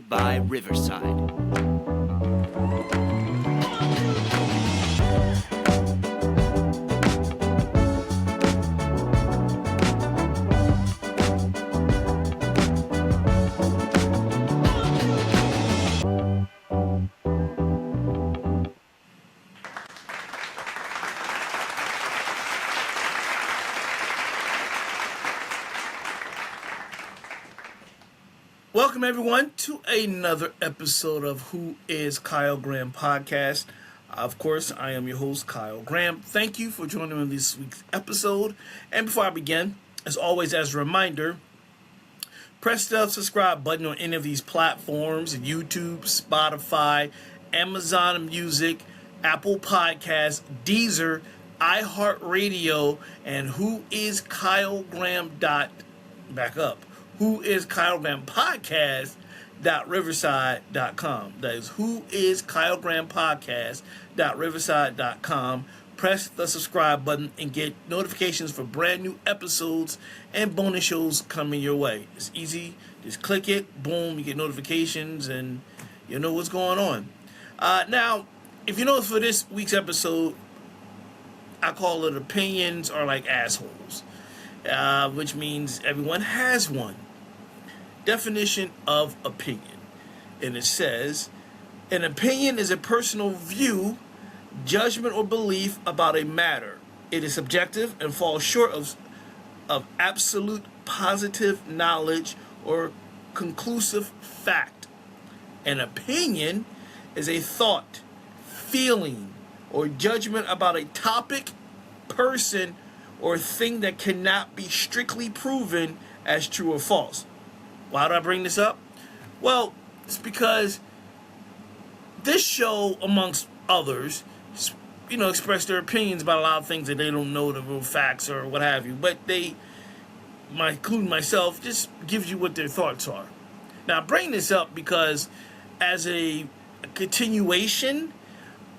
by Riverside. Welcome, everyone, to another episode of Who is Kyle Graham podcast. Of course, I am your host, Kyle Graham. Thank you for joining me on this week's episode. And before I begin, as always, as a reminder, press the subscribe button on any of these platforms: YouTube, Spotify, Amazon Music, Apple Podcasts, Deezer, iHeartRadio, and Who is Kyle Graham Who is Kyle Graham podcast.riverside.com. That is Who is Kyle Graham podcast.riverside.com. Press the subscribe button and get notifications for brand new episodes and bonus shows coming your way. It's easy. Just click it. Boom. You get notifications and you know what's going on. Now, if you notice, for this week's episode, I call it Opinions Are Like Assholes, which means everyone has one. Definition of opinion. And it says, an opinion is a personal view, judgment, or belief about a matter. It is subjective and falls short of absolute positive knowledge or conclusive fact. An opinion is a thought, feeling, or judgment about a topic, person, or thing that cannot be strictly proven as true or false. Why do I bring this up? Well, it's because this show, amongst others, express their opinions about a lot of things that they don't know the real facts or what have you. But they, including myself, just gives you what their thoughts are. Now, I bring this up because as a continuation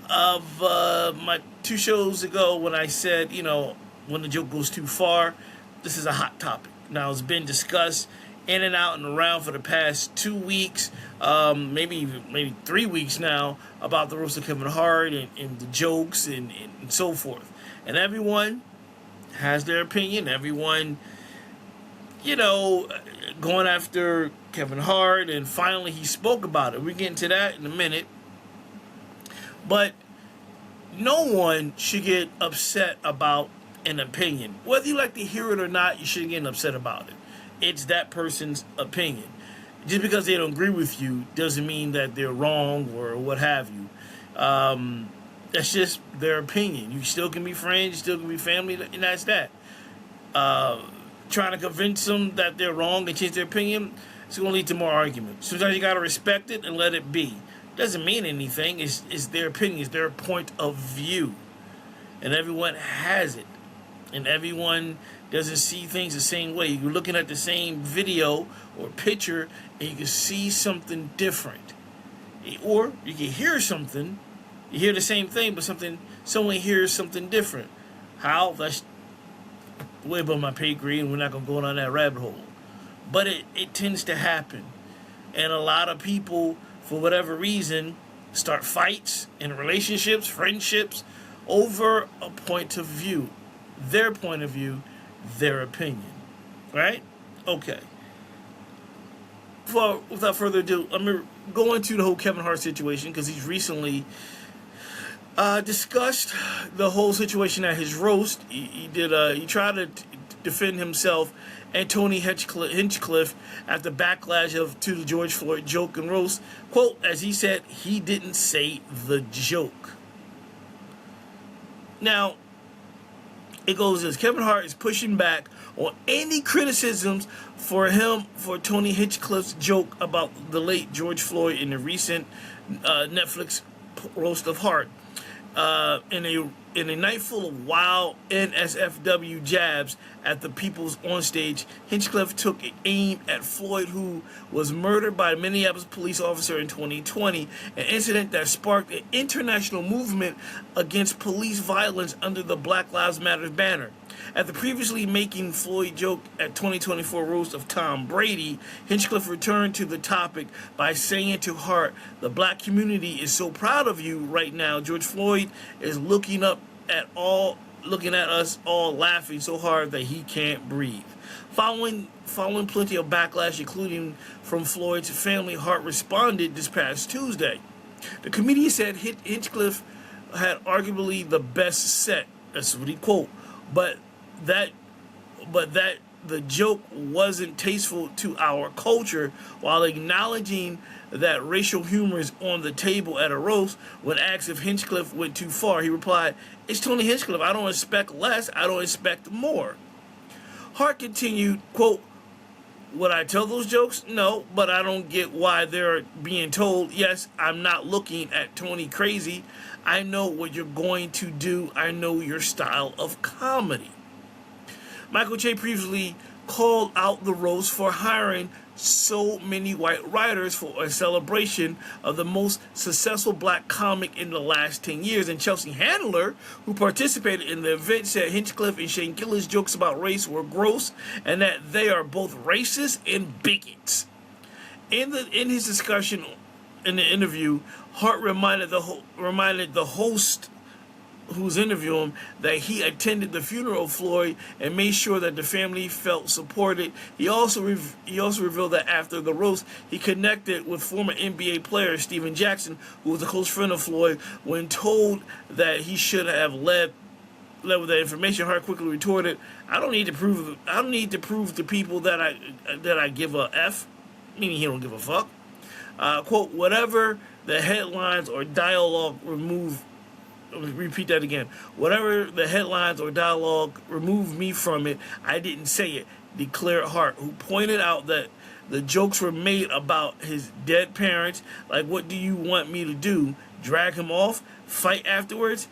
of my two shows ago when I said, when the joke goes too far, this is a hot topic. Now, it's been discussed in and out and around for the past 2 weeks, maybe 3 weeks now, about the roast of Kevin Hart and the jokes and so forth. And everyone has their opinion. Everyone, going after Kevin Hart, and finally he spoke about it. We'll get into that in a minute. But no one should get upset about an opinion. Whether you like to hear it or not, you shouldn't get upset about it. It's that person's opinion. Just because they don't agree with you doesn't mean that they're wrong or what have you. That's just their opinion. You still can be friends, you still can be family, and that's that. Trying to convince them that they're wrong and change their opinion, it's going to lead to more arguments. Sometimes you got to respect it and let it be. Doesn't mean anything. It's their opinion. It's their point of view. And everyone has it. And everyone doesn't see things the same way. You're looking at the same video or picture and you can see something different. Or you can hear something. You hear the same thing, but someone hears something different. How? That's way above my pay grade, and we're not going to go down that rabbit hole. But it tends to happen. And a lot of people, for whatever reason, start fights in relationships, friendships, over a point of view. Their point of view, their opinion. Right? Okay. Without further ado, I'm going to go into the whole Kevin Hart situation, because he's recently discussed the whole situation at his roast. He tried to defend himself and Tony Hinchcliffe after backlash to the George Floyd joke and roast. Quote, as he said, he didn't say the joke. Now, it goes as Kevin Hart is pushing back on any criticisms for Tony Hinchcliffe's joke about the late George Floyd in the recent Netflix roast of Hart. In a night full of wild NSFW jabs at the people's onstage, Hinchcliffe took aim at Floyd, who was murdered by a Minneapolis police officer in 2020, an incident that sparked an international movement against police violence under the Black Lives Matter banner. After previously making Floyd joke at 2024 roast of Tom Brady, Hinchcliffe returned to the topic by saying to Hart, "The black community is so proud of you right now. George Floyd is looking at us all laughing so hard that he can't breathe." Following plenty of backlash, including from Floyd's family, Hart responded this past Tuesday. The comedian said Hinchcliffe had arguably the best set. That's what he quote. But that the joke wasn't tasteful to our culture, while acknowledging that racial humor is on the table at a roast. When asked if Hinchcliffe went too far, he replied, "It's Tony Hinchcliffe. I don't expect less. I don't expect more." Hart continued, quote, "Would I tell those jokes? No, but I don't get why they're being told. Yes, I'm not looking at Tony crazy. I know what you're going to do. I know your style of comedy." Michael Che previously called out the roast for hiring so many white writers for a celebration of the most successful black comic in the last 10 years. And Chelsea Handler, who participated in the event, said Hinchcliffe and Shane Gillis' jokes about race were gross and that they are both racist and bigots. In his discussion in the interview, Hart reminded the host who's interviewing him that he attended the funeral of Floyd and made sure that the family felt supported. He also revealed that after the roast, he connected with former NBA player Steven Jackson, who was a close friend of Floyd. When told that he should have led with that information, Hart quickly retorted, I don't need to prove to people that I give a F," meaning he don't give a fuck. Quote, "Whatever the headlines or dialogue remove." Let me repeat that again. "Whatever the headlines or dialogue, remove me from it. I didn't say it," declared Hart, who pointed out that the jokes were made about his dead parents. Like, what do you want me to do? Drag him off? Fight afterwards?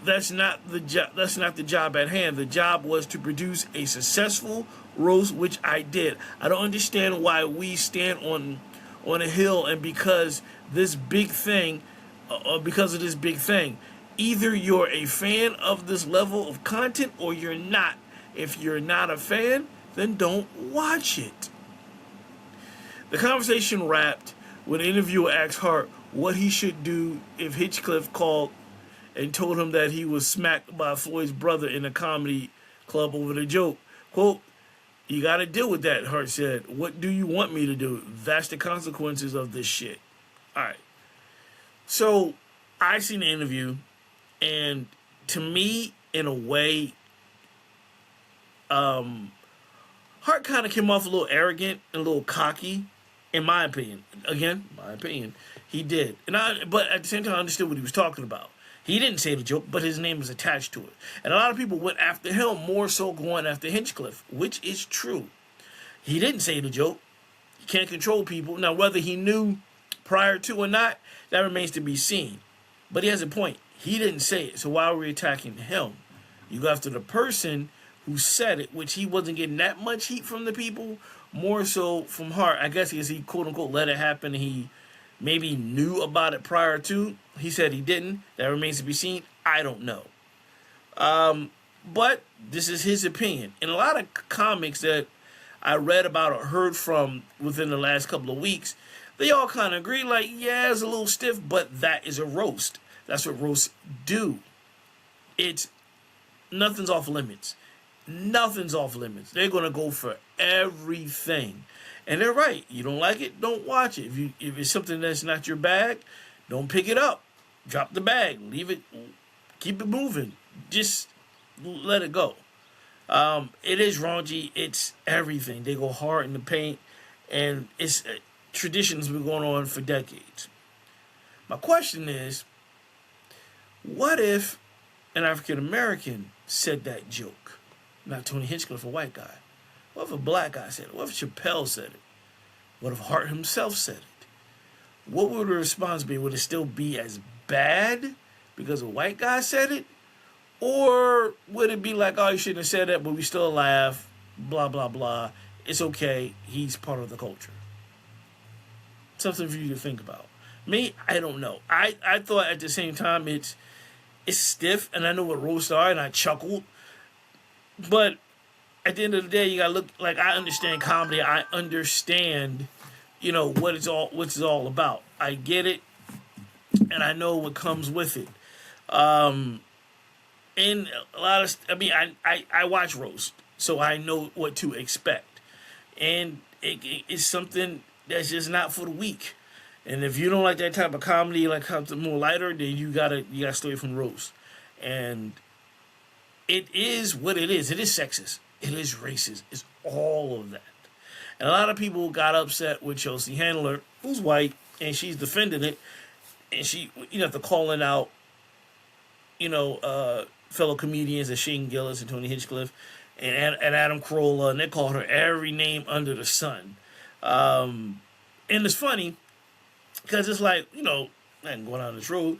That's not the job at hand. The job was to produce a successful roast, which I did. I don't understand why we stand on a hill and because of this big thing. Either you're a fan of this level of content or you're not. If you're not a fan, then don't watch it. The conversation wrapped when the interviewer asked Hart what he should do if Hinchcliffe called and told him that he was smacked by Floyd's brother in a comedy club over the joke. Quote, "You got to deal with that," Hart said. "What do you want me to do? That's the consequences of this shit." All right. So I seen the interview, and to me, in a way, Hart kind of came off a little arrogant and a little cocky, in my opinion. Again, my opinion, he did. But at the same time, I understood what he was talking about. He didn't say the joke, but his name was attached to it. And a lot of people went after him, more so going after Hinchcliffe, which is true. He didn't say the joke. He can't control people. Now, whether he knew prior to or not, that remains to be seen. But he has a point. He didn't say it, so why are we attacking him? You go after the person who said it, which he wasn't getting that much heat from the people, more so from Hart. I guess because he, quote-unquote, let it happen. He maybe knew about it prior to. He said he didn't. That remains to be seen. I don't know. But this is his opinion. And a lot of comics that I read about or heard from within the last couple of weeks, they all kind of agree, like, yeah, it's a little stiff, but that is a roast. That's what roasts do. Nothing's off limits. Nothing's off limits. They're going to go for everything. And they're right. You don't like it, don't watch it. If it's something that's not your bag, don't pick it up. Drop the bag. Leave it. Keep it moving. Just let it go. It is raunchy. It's everything. They go hard in the paint. And it's traditions been going on for decades. My question is, what if an African American said that joke? Not Tony Hinchcliffe, a white guy. What if a black guy said it? What if Chappelle said it? What if Hart himself said it? What would the response be? Would it still be as bad because a white guy said it? Or would it be like, oh, you shouldn't have said that, but we still laugh, blah, blah, blah. It's okay. He's part of the culture. Something for you to think about. Me, I don't know. I thought at the same time it's stiff, and I know what roasts are, and I chuckled. But at the end of the day, you gotta look like I understand comedy. I understand, what it's all about. I get it, and I know what comes with it. And a lot of, I watch roast, so I know what to expect, and it's something that's just not for the weak. And if you don't like that type of comedy, like something more lighter, then you gotta stay away from roast. And it is what it is. It is sexist. It is racist. It's all of that. And a lot of people got upset with Chelsea Handler, who's white, and she's defending it, and she, after calling out, fellow comedians, as Shane Gillis and Tony Hinchcliffe and Adam Carolla, and they called her every name under the sun. And it's funny because it's like, I ain't going down this road.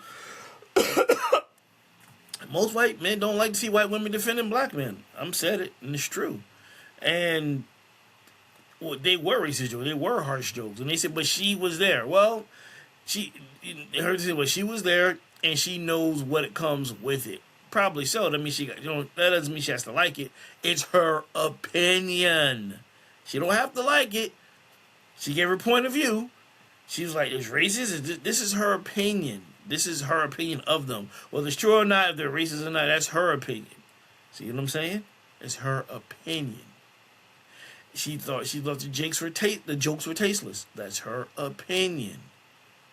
Most white men don't like to see white women defending black men. I'm said it, and it's true. And they were racist jokes. They were harsh jokes. And they said, but she was there. Well, she was there, and she knows what it comes with it. Probably so. That means that doesn't mean she has to like it. It's her opinion. She don't have to like it. She gave her point of view. She was like, it's racist. This is her opinion. This is her opinion of them. Whether it's true or not, if they're racist or not, that's her opinion. See what I'm saying? It's her opinion. She thought the jokes were tasteless. That's her opinion.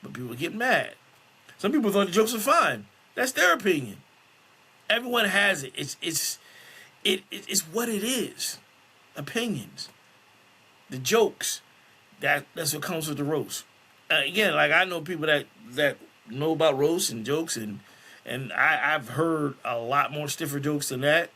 But people get mad. Some people thought the jokes were fine. That's their opinion. Everyone has it. It's what it is. Opinions. The jokes. That's what comes with the roast. Again, like I know people that know about roasts and jokes, and I've heard a lot more stiffer jokes than that.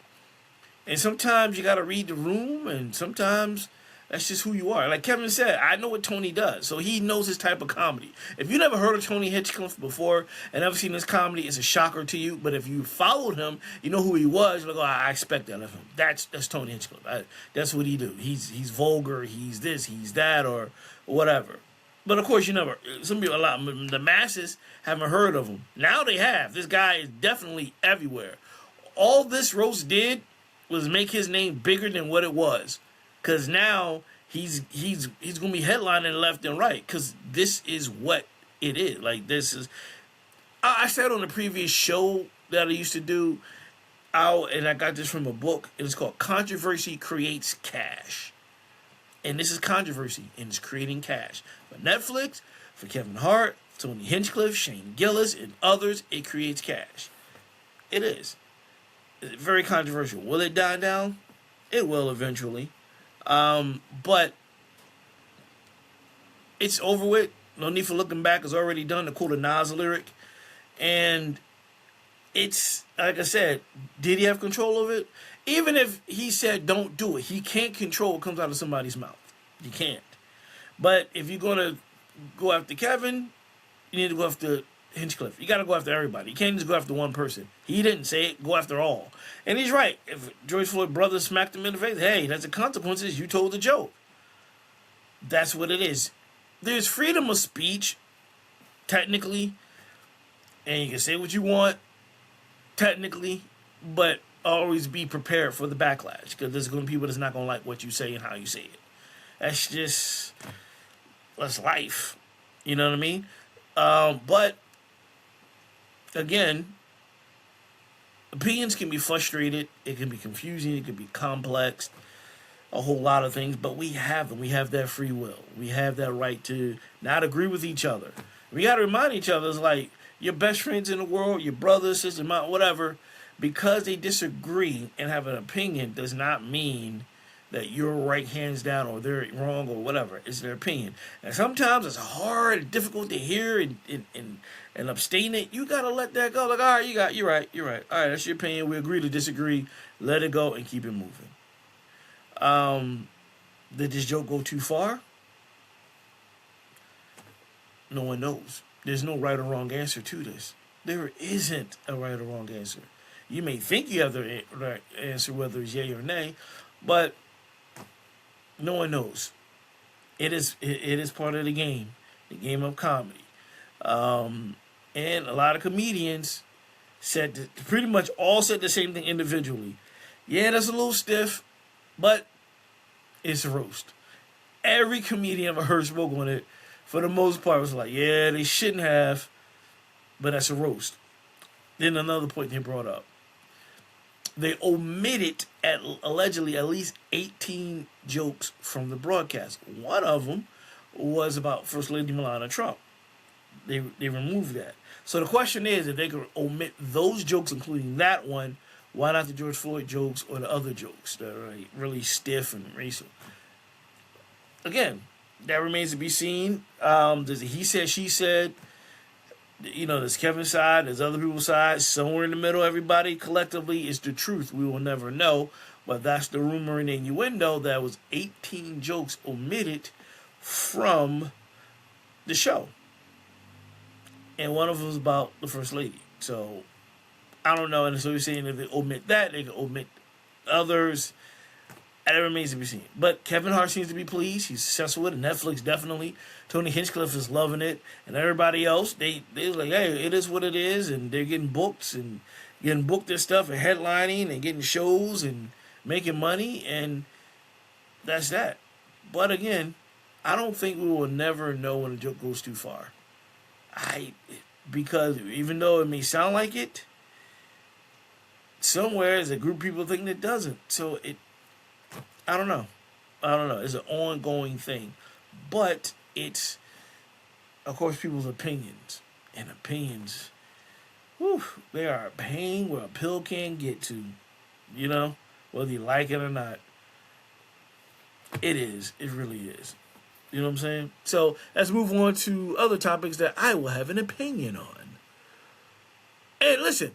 And sometimes you got to read the room, and sometimes that's just who you are. Like Kevin said, I know what Tony does, so he knows his type of comedy. If you never heard of Tony Hinchcliffe before and never seen his comedy, it's a shocker to you. But if you followed him, you know who he was. You're like, I expect that of him. That's Tony Hinchcliffe. That's what he do. He's vulgar. He's this. He's that, or whatever. But of course, some people, the masses haven't heard of him. Now they have. This guy is definitely everywhere. All this roast did was make his name bigger than what it was. Because now he's going to be headlining left and right. Because this is what it is. Like, this is... I said on the previous show that I used to do, and I got this from a book. It's called Controversy Creates Cash. And this is controversy, and it's creating cash. For Netflix, for Kevin Hart, Tony Hinchcliffe, Shane Gillis, and others, it creates cash. It is. It's very controversial. Will it die down? It will eventually. But it's over with. No need for looking back. It's already done. To quote a Nas lyric. And it's, like I said, did he have control of it? Even if he said don't do it, he can't control what comes out of somebody's mouth. You can't. But if you're going to go after Kevin, you need to go after Hinchcliffe. You got to go after everybody. You can't just go after one person. He didn't say it. Go after all. And he's right. If George Floyd's brother smacked him in the face, hey, that's the consequences. You told the joke. That's what it is. There's freedom of speech, technically, and you can say what you want, technically, but always be prepared for the backlash, because there's going to be people that's not going to like what you say and how you say it. That's life. You know what I mean? But again, opinions can be frustrated. It can be confusing. It can be complex. A whole lot of things. But we have them. We have that free will. We have that right to not agree with each other. We got to remind each other, it's like your best friends in the world, your brothers, sisters, whatever, because they disagree and have an opinion does not mean that you're right hands down or they're wrong or whatever. It's their opinion. And sometimes it's hard and difficult to hear and abstain it. You got to let that go. Like, all right, you're right. All right, that's your opinion. We agree to disagree. Let it go and keep it moving. Did this joke go too far? No one knows. There's no right or wrong answer to this. There isn't a right or wrong answer. You may think you have the right answer, whether it's yay or nay, but no one knows. It is part of the game of comedy. And a lot of comedians pretty much all said the same thing individually. Yeah, that's a little stiff, but it's a roast. Every comedian I've heard spoke on it, for the most part, was like, yeah, they shouldn't have, but that's a roast. Then another point they brought up. They omitted allegedly at least 18 jokes from the broadcast. One of them was about First Lady Melania Trump. They removed that. So the question is, if they could omit those jokes, including that one, why not the George Floyd jokes or the other jokes that are like really stiff and racial? Again, that remains to be seen. There's a he said, she said. You know, there's Kevin's side, there's other people's side. Somewhere in the middle, everybody collectively is the truth. We will never know. But that's the rumor and innuendo that was 18 jokes omitted from the show. And one of them was about the First Lady. So, I don't know. And so we're saying if they omit that, they can omit others. That remains to be seen. But Kevin Hart seems to be pleased. He's successful with it. Netflix definitely. Tony Hinchcliffe is loving it. And everybody else, they're like, hey, it is what it is. And they're getting booked and their stuff and headlining and getting shows and making money. And that's that. But again, I don't think we will never know when a joke goes too far. Because even though it may sound like it, somewhere there's a group of people thinking it doesn't. So I don't know. It's an ongoing thing. But it's, of course, people's opinions. And opinions, they are a pain where a pill can't get to. You know? Whether you like it or not. It is. It really is. You know what I'm saying? So, let's move on to other topics that I will have an opinion on. And listen,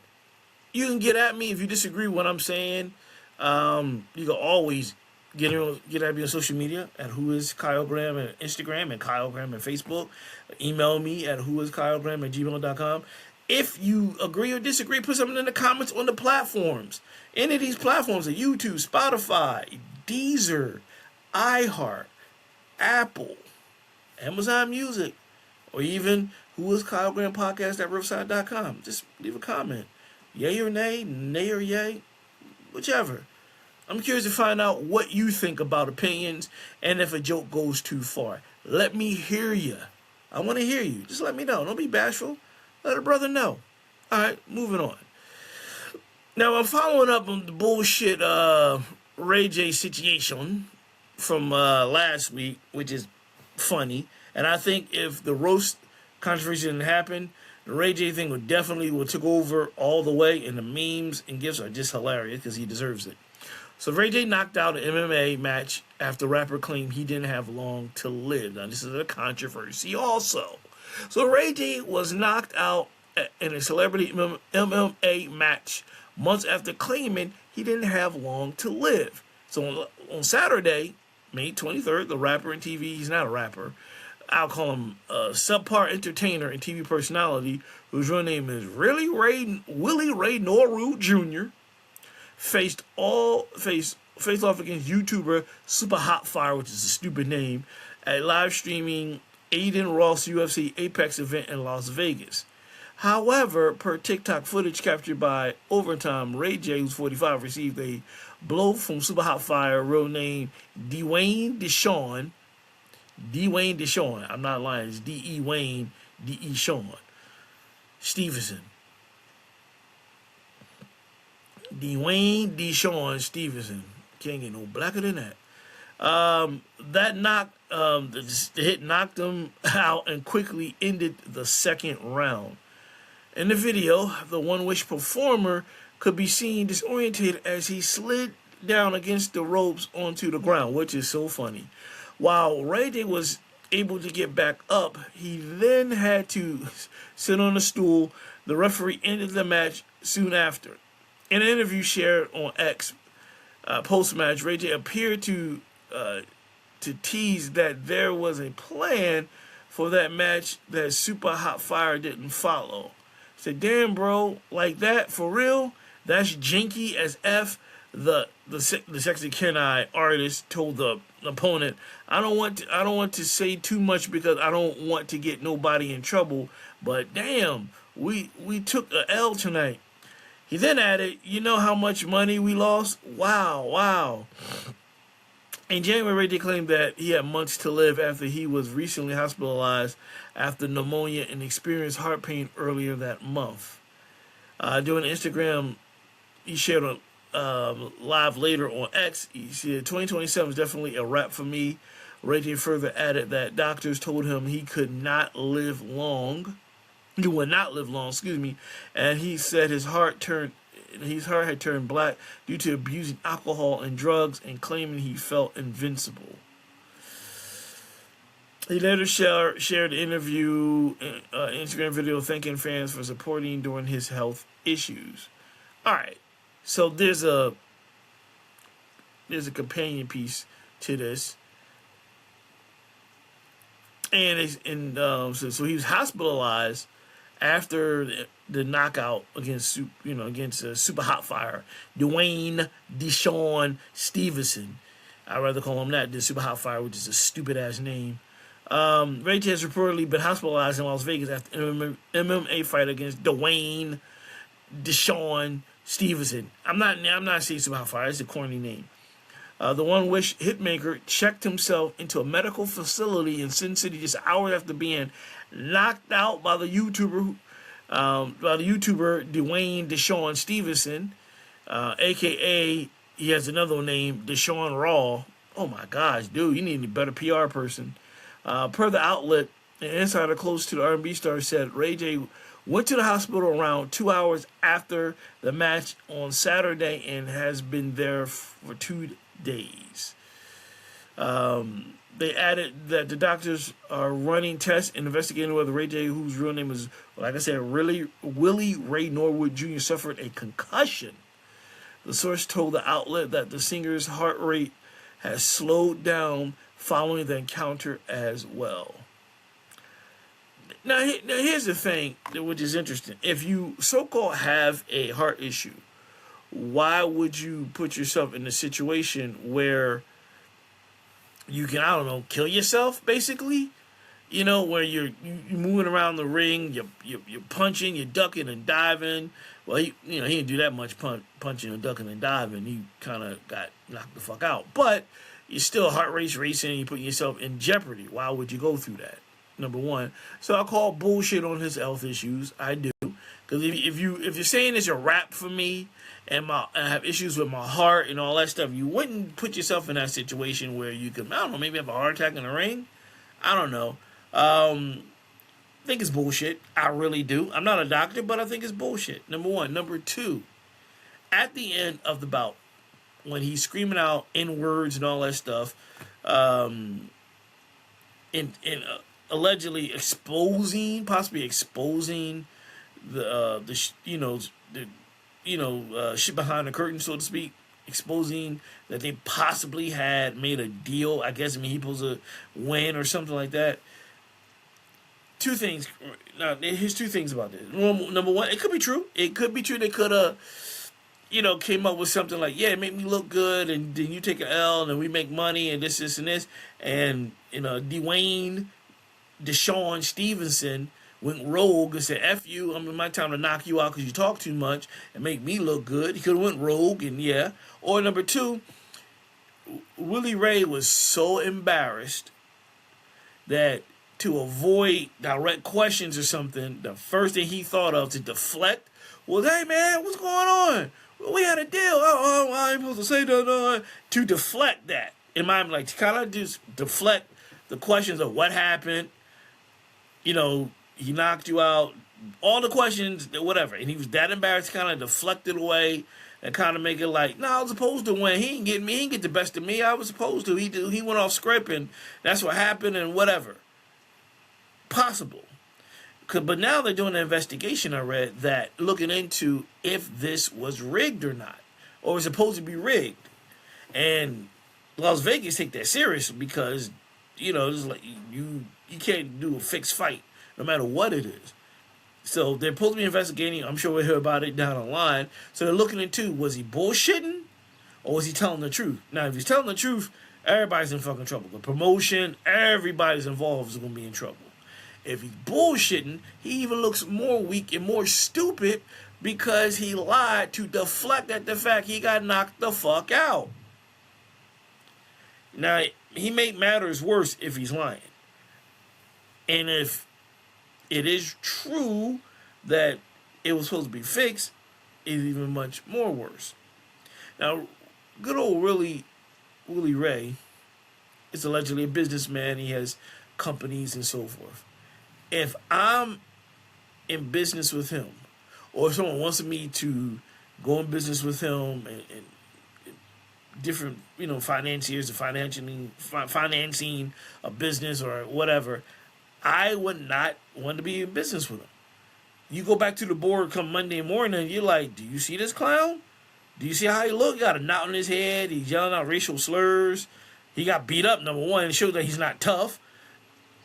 you can get at me if you disagree with what I'm saying. You can always get at me on social media at whoiskylgram and Instagram and Kylegram and Facebook. Email me at whoiskylgram@gmail.com. If you agree or disagree, put something in the comments on the platforms. Any of these platforms are YouTube, Spotify, Deezer, iHeart, Apple, Amazon Music, or even whoiskylgram podcast at riverside.com. Just leave a comment. Yay or nay, nay or yay, whichever. I'm curious to find out what you think about opinions and if a joke goes too far. Let me hear you. I want to hear you. Just let me know. Don't be bashful. Let a brother know. All right, moving on. Now, I'm following up on the bullshit Ray J situation from last week, which is funny. And I think if the roast controversy didn't happen, the Ray J thing would took over all the way, and the memes and gifs are just hilarious because he deserves it. So Ray J knocked out an MMA match after rapper claimed he didn't have long to live. Now, this is a controversy also. So Ray J was knocked out in a celebrity MMA match months after claiming he didn't have long to live. So on Saturday, May 23rd, the rapper and TV, he's not a rapper, I'll call him a subpar entertainer and TV personality, whose real name is Willie Ray Norwood Jr., faced off against YouTuber Super Hot Fire, which is a stupid name, at live streaming Aiden Ross UFC Apex event in Las Vegas. However, per TikTok footage captured by Overtime, Ray J, who's 45, received a blow from Super Hot Fire, real name Dwayne Deshawn. I'm not lying. It's D.E. Wayne, D.E. Sean Stevenson. Dwayne Deshawn Stevenson. Can't get no blacker than that. The hit knocked him out and quickly ended the second round. In the video, the One Wish performer could be seen disoriented as he slid down against the ropes onto the ground, which is so funny. While Ray J was able to get back up, he then had to sit on a stool. The referee ended the match soon after. In an interview shared on X post-match, Ray J appeared to tease that there was a plan for that match that Super Hot Fire didn't follow. He said, "Damn, bro, like that for real? That's janky as F." The sexy Kenai artist told the opponent, I don't want to say too much because I don't want to get nobody in trouble, but damn, we took a L tonight." He then added, "You know how much money we lost? Wow, wow." In January, Ray J claimed that he had months to live after he was recently hospitalized after pneumonia and experienced heart pain earlier that month. During Instagram, he shared a live later on X. He said, "2027 is definitely a wrap for me." Ray J further added that doctors told him he could not live long. He would not live long, and he said his heart had turned black due to abusing alcohol and drugs, and claiming he felt invincible. He later shared an interview, Instagram video thanking fans for supporting during his health issues. All right, so there's a companion piece to this, and so he was hospitalized after the knockout against Super Hot Fire, Dwayne Deshaun Stevenson. I'd rather call him that than Super Hot Fire, which is a stupid ass name. Ray J has reportedly been hospitalized in Las Vegas after an MMA fight against Dwayne Deshaun Stevenson. I'm not saying Super Hot Fire. It's a corny name. The One Wish hitmaker checked himself into a medical facility in Sin City just hours after being knocked out by the YouTuber Dwayne Deshaun Stevenson, aka he has another name, Deshaun Raw. Oh my gosh, dude, you need a better PR person. Per the outlet, an insider close to the R&B star said Ray J went to the hospital around 2 hours after the match on Saturday and has been there for 2 days. They added that the doctors are running tests and investigating whether Ray J, whose real name is, like I said, Willie Ray Norwood Jr., suffered a concussion. The source told the outlet that the singer's heart rate has slowed down following the encounter as well. Now here's the thing, which is interesting. If you so-called have a heart issue, why would you put yourself in a situation where you can, I don't know, kill yourself, basically? You know, where you're moving around the ring, you're punching, you're ducking and diving. Well, he didn't do that much punching and ducking and diving. He kind of got knocked the fuck out. But you're still heart rate racing, and you're putting yourself in jeopardy. Why would you go through that? Number one. So I call bullshit on his health issues. I do. Because if you're saying it's a rap for me, and I have issues with my heart and all that stuff, you wouldn't put yourself in that situation where you could, I don't know, maybe have a heart attack in the ring. I don't know. I think it's bullshit. I really do. I'm not a doctor, but I think it's bullshit. Number one. Number two, at the end of the bout, when he's screaming out N-words and all that stuff, and allegedly possibly exposing the shit behind the curtain, so to speak, exposing that they possibly had made a deal. I guess, he supposed to win or something like that. Two things. Now, here's two things about this. Number one, it could be true. It could be true. They could have, came up with something like, yeah, make me look good, and then you take an L, and then we make money, and this, and this. And, Dwayne Deshaun Stevenson went rogue and said, F you, I'm in my time to knock you out because you talk too much and make me look good. He could have went rogue, and yeah. Or number two, Willie Ray was so embarrassed that to avoid direct questions or something, the first thing he thought of to deflect was, hey man, what's going on? We had a deal. I ain't supposed to say that. To deflect that. In my mind, to kind of just deflect the questions of what happened. He knocked you out. All the questions, whatever. And he was that embarrassed to kind of deflect it away and kind of make it like, no, I was supposed to win. He didn't get the best of me. I was supposed to. He went off script, and that's what happened, and whatever. Possible. But now they're doing an investigation, I read, that looking into if this was rigged or not, or was supposed to be rigged. And Las Vegas take that serious because, it's like you can't do a fixed fight no matter what it is. So they're supposed to be investigating. I'm sure we'll hear about it down the line. So they're looking into, was he bullshitting or was he telling the truth? Now, if he's telling the truth, everybody's in fucking trouble. The promotion, everybody's involved is going to be in trouble. If he's bullshitting, he even looks more weak and more stupid because he lied to deflect at the fact he got knocked the fuck out. Now, he made matters worse if he's lying. And if it is true that it was supposed to be fixed, it's even much more worse. Now, good old Willie Ray is allegedly a businessman. He has companies and so forth. If I'm in business with him, or someone wants me to go in business with him and different, financiers or financing a business or whatever, I would not want to be in business with him. You go back to the board come Monday morning, and you're like, do you see this clown? Do you see how he look? He got a knot on his head. He's yelling out racial slurs. He got beat up, number one, and shows that he's not tough.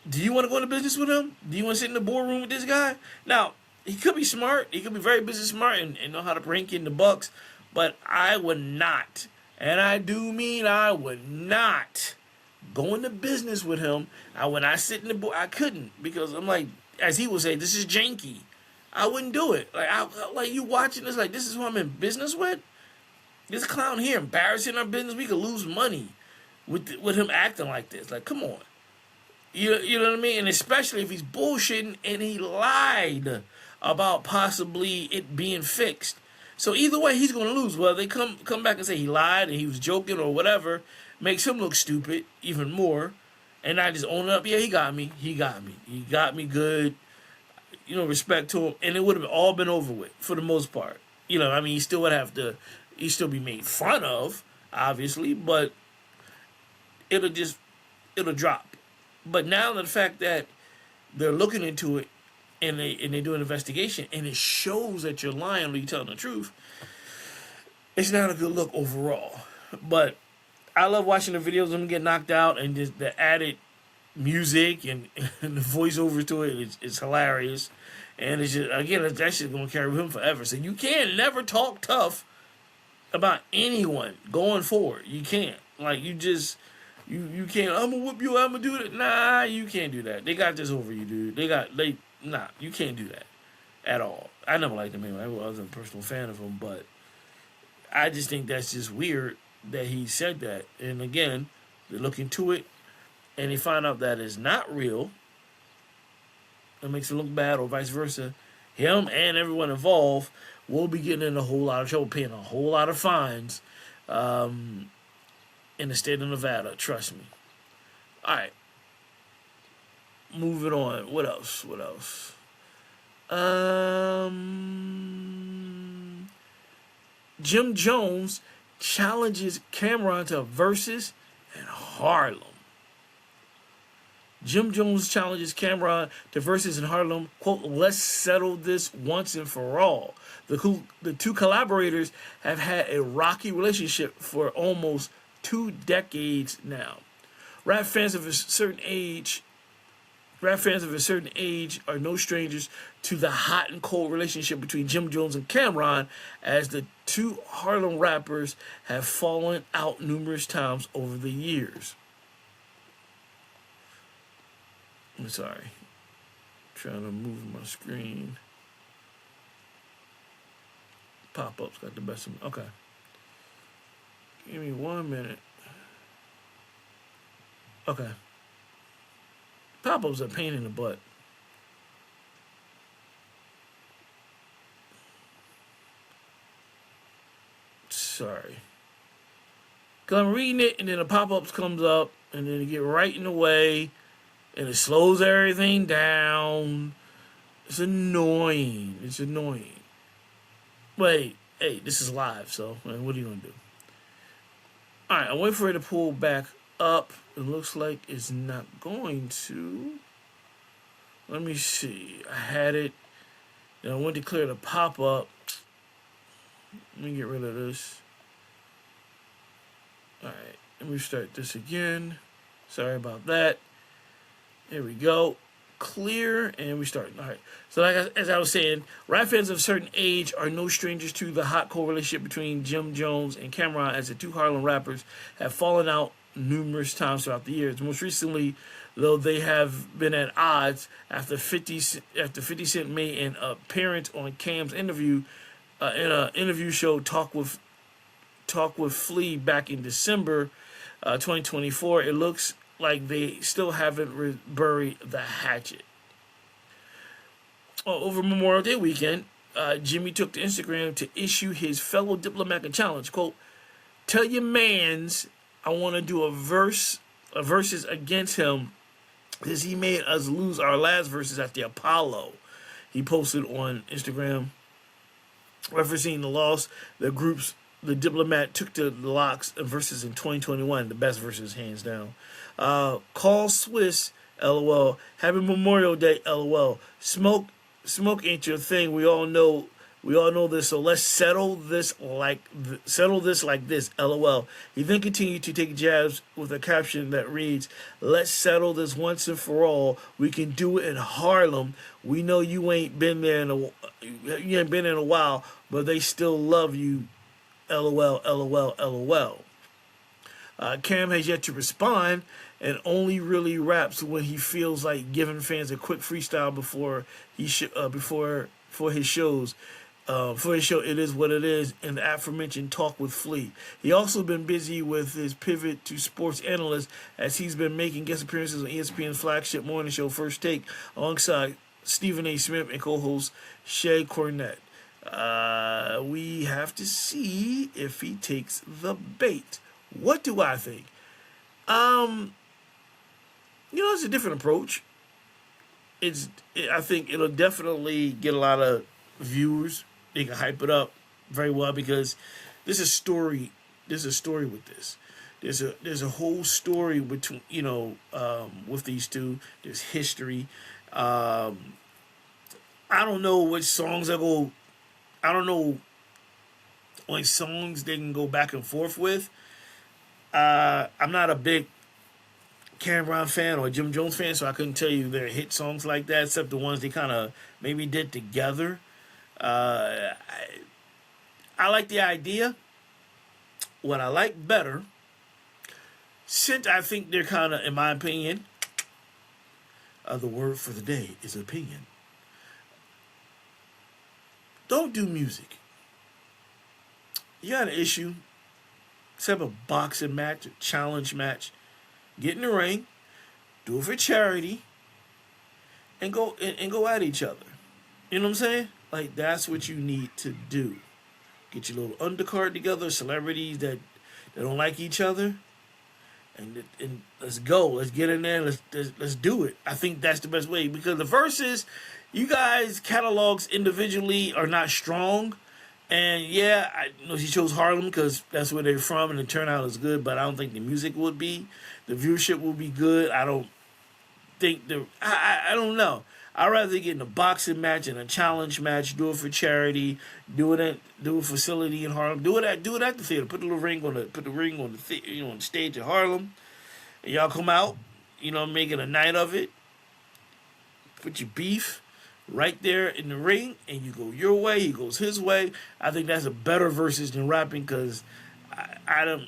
Do you want to go into business with him? Do you want to sit in the boardroom with this guy? Now, he could be smart. He could be very business smart and know how to rake in the bucks. But I would not, and I do mean I would not, go into business with him. When I sit in the board, I couldn't, because I'm like, as he would say, this is janky. I wouldn't do it. Like you watching this, like, this is who I'm in business with? This clown here embarrassing our business. We could lose money with him acting like this. Like, come on. You know what I mean? And especially if he's bullshitting and he lied about possibly it being fixed. So either way, he's going to lose. Well, they come back and say he lied and he was joking or whatever, makes him look stupid even more. And I just own up, yeah, he got me. He got me good. Respect to him. And it would have all been over with for the most part. He still would have to, he'd still be made fun of, obviously, but it'll drop. But now the fact that they're looking into it and they do an investigation and it shows that you're lying or you're telling the truth, it's not a good look overall. But I love watching the videos of them get knocked out, and just the added music and the voiceovers to it is hilarious. And it's just, again, that shit's going to carry him forever. So you can never talk tough about anyone going forward. You can't. Like, you just... You can't, I'm gonna whoop you, I'm gonna do that. Nah, you can't do that. They got this over you, dude. Nah, you can't do that at all. I never liked him anyway. I wasn't a personal fan of him, but I just think that's just weird that he said that. And again, they look into it and they find out that it's not real. It makes it look bad, or vice versa. Him and everyone involved will be getting in a whole lot of trouble, paying a whole lot of fines. In the state of Nevada, trust me. All right. Moving on. What else? Jim Jones challenges Cameron to VERZUZ in HARLEM. Jim Jones challenges Cameron to VERZUZ in HARLEM. Quote, let's settle this once and for all. The two collaborators have had a rocky relationship for almost 2 decades now. Rap fans of a certain age are no strangers to the hot and cold relationship between Jim Jones and Cameron, as the two Harlem rappers have fallen out numerous times over the years. I'm sorry. Trying to move my screen. Pop-ups got the best of me. Okay. Give me 1 minute. Okay. Pop-ups are a pain in the butt. Sorry. Because I'm reading it, and then the pop-ups comes up, and then it get right in the way, and it slows everything down. It's annoying. Wait, hey, this is live, so what are you going to do? Alright, I wait for it to pull back up. It looks like it's not going to. Let me see. I had it. Then I went to clear the pop-up. Let me get rid of this. Alright, let me start this again. Sorry about that. There we go. Clear, and we start. All right. So, as I was saying, rap fans of a certain age are no strangers to the hot cold relationship between Jim Jones and Cameron, as the two Harlem rappers have fallen out numerous times throughout the years. Most recently, though, they have been at odds after 50 Cent made an appearance on Cam's interview in an interview show, Talk with Flea back in December 2024, it looks like they still haven't buried the hatchet. Over Memorial Day weekend, Jimmy took to Instagram to issue his fellow diplomat a challenge. Quote, "Tell your mans I want to do a versus against him, because he made us lose our last verses at the Apollo." He posted on Instagram, referencing the loss. The diplomat took to the locks versus in 2021, the best versus hands down. Call Swiss, LOL. Happy Memorial Day, LOL. Smoke ain't your thing. We all know this. So let's settle this like this, LOL. He then continued to take jabs with a caption that reads, "Let's settle this once and for all. We can do it in Harlem. We know you ain't been there in a while, but they still love you. LOL, LOL, LOL." Cam has yet to respond and only really raps when he feels like giving fans a quick freestyle before his shows. For his show, It Is What It Is, and the aforementioned Talk with Flea. He also been busy with his pivot to sports analyst, as he's been making guest appearances on ESPN's flagship morning show First Take alongside Stephen A. Smith and co-host Shay Cornett. We have to see if he takes the bait. What do I think? It's a different approach. I think it'll definitely get a lot of viewers. They can hype it up very well, because there's a story. There's a story with this. There's a whole story between with these two. There's history. I don't know which songs I don't know what songs they can go back and forth with. I'm not a big Cameron Brown fan or Jim Jones fan, so I couldn't tell you their hit songs like that, except the ones they kind of maybe did together. I like the idea. What I like better, since I think they're kind of, in my opinion, the word for the day is opinion. Don't do music. You got an issue, set up a boxing match, a challenge match, get in the ring, do it for charity, and go at each other. You know what I'm saying? Like, that's what you need to do. Get your little undercard together, celebrities that don't like each other, and let's go. Let's get in there. Let's do it. I think that's the best way, because the verses, you guys' catalogs individually are not strong. And yeah, I know she chose Harlem because that's where they're from, and the turnout is good. But I don't think the music would be. The viewership will be good. I don't think I don't know. I'd rather get in a boxing match and a challenge match. Do it for charity. Do a facility in Harlem. Do it at the theater. Put the ring on the stage at Harlem, and y'all come out. Make it a night of it. Put your beef right there in the ring, and you go your way, he goes his way. I think that's a better versus than rapping, because I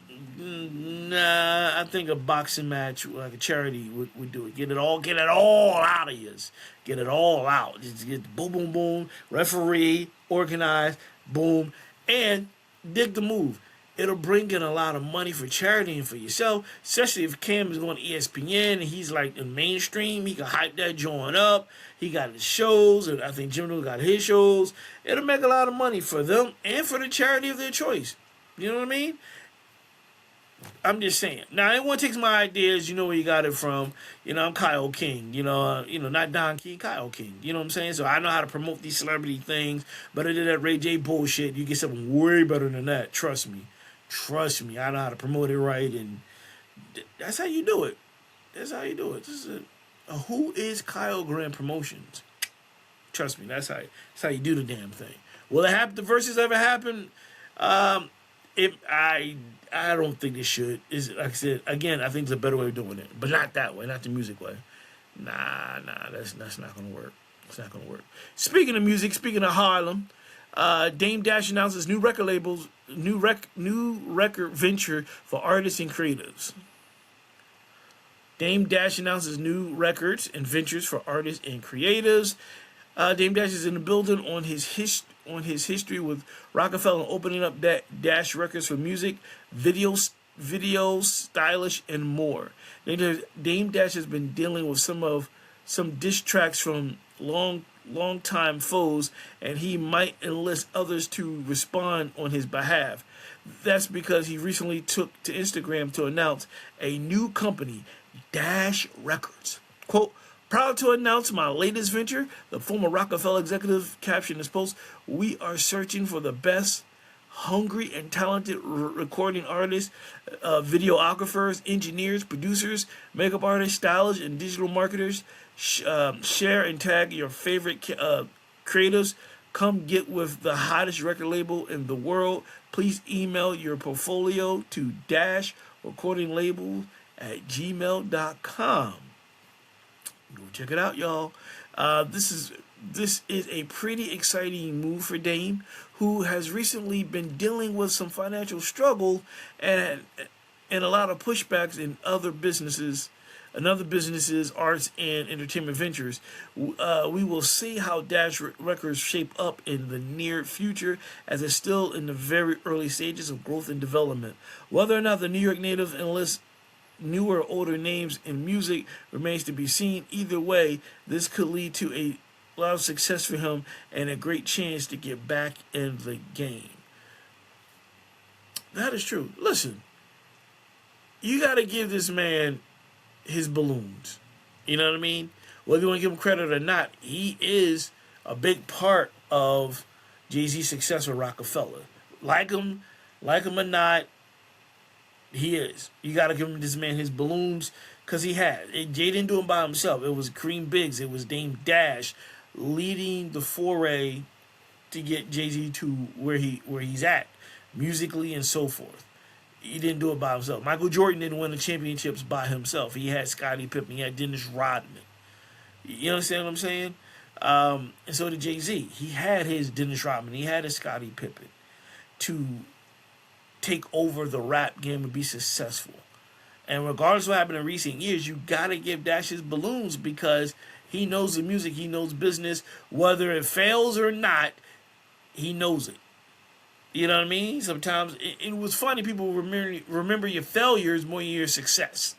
think a boxing match, like a charity, would do it. Get it all out of you. Get it all out. Just get boom, boom, boom. Referee, organize, boom, and dig the move. It'll bring in a lot of money for charity and for yourself, especially if Cam is going to ESPN and he's like in mainstream. He can hype that joint up. He got his shows, and I think Jim Jones got his shows. It'll make a lot of money for them and for the charity of their choice. You know what I mean? I'm just saying. Now, everyone takes my ideas. You know where you got it from. I'm Kyle King. Not Don King, Kyle King. You know what I'm saying? So I know how to promote these celebrity things. But other than that Ray J bullshit, you get something way better than that. Trust me. I know how to promote it right, and that's how you do it. This is a Who Is Kyle Graham Promotions. Trust me, that's how you do the damn thing. Will it happen? The verses ever happen? I don't think it should. Is like I said again. I think there's a better way of doing it, but not that way, not the music way. Nah, that's not gonna work. It's not gonna work. Speaking of music, speaking of Harlem. Dame Dash announces new record labels, new record venture for artists and creatives. Dame Dash announces new records and ventures for artists and creatives. Dame Dash is in the building on his on his history with Rockefeller and opening up Dash Records for music, videos, stylish, and more. Dame Dash has been dealing with some diss tracks from long-time foes, and he might enlist others to respond on his behalf. That's because he recently took to Instagram to announce a new company, Dash Records. Quote, "Proud to announce my latest venture," the former Rockefeller executive captioned his post. "We are searching for the best, hungry and talented recording artists, videographers, engineers, producers, makeup artists, stylists, and digital marketers. Share and tag your favorite creatives. Come get with the hottest record label in the world. Please email your portfolio to dashrecordinglabel@gmail.com. Go check it out, y'all. This is a pretty exciting move for Dame, who has recently been dealing with some financial struggle and a lot of pushbacks in other businesses, arts and entertainment ventures. We will see how Dash Records shape up in the near future, as it's still in the very early stages of growth and development. Whether or not the New York native enlists newer or older names in music remains to be seen. Either way, this could lead to a lot of success for him and a great chance to get back in the game. That is true. Listen, you got to give this man his balloons. You know what I mean? Whether you want to give him credit or not, he is a big part of Jay-Z's success with Rockefeller. Like him or not, he is. You got to give this man his balloons, because he had. Jay didn't do it by himself. It was Kareem Biggs. It was Dame Dash leading the foray to get Jay-Z to where he's at, musically and so forth. He didn't do it by himself. Michael Jordan didn't win the championships by himself. He had Scottie Pippen. He had Dennis Rodman. You understand what I'm saying? And so did Jay-Z. He had his Dennis Rodman. He had his Scottie Pippen to take over the rap game and be successful. And regardless of what happened in recent years, you got to give Dash his balloons, because he knows the music. He knows business. Whether it fails or not, he knows it. You know what I mean? Sometimes it was funny. People remember your failures more than your success.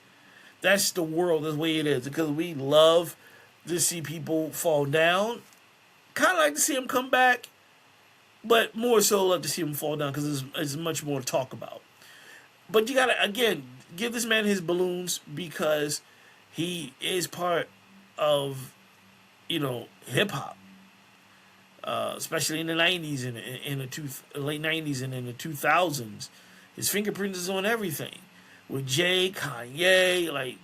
That's the world. That's the way it is. Because we love to see people fall down. Kind of like to see them come back, but more so love to see them fall down, because there's much more to talk about. But you got to, again, give this man his balloons, because he is part of, hip-hop. Especially in the 90s and in the late 90s and in the 2000s. His fingerprint is on everything. With Jay, Kanye,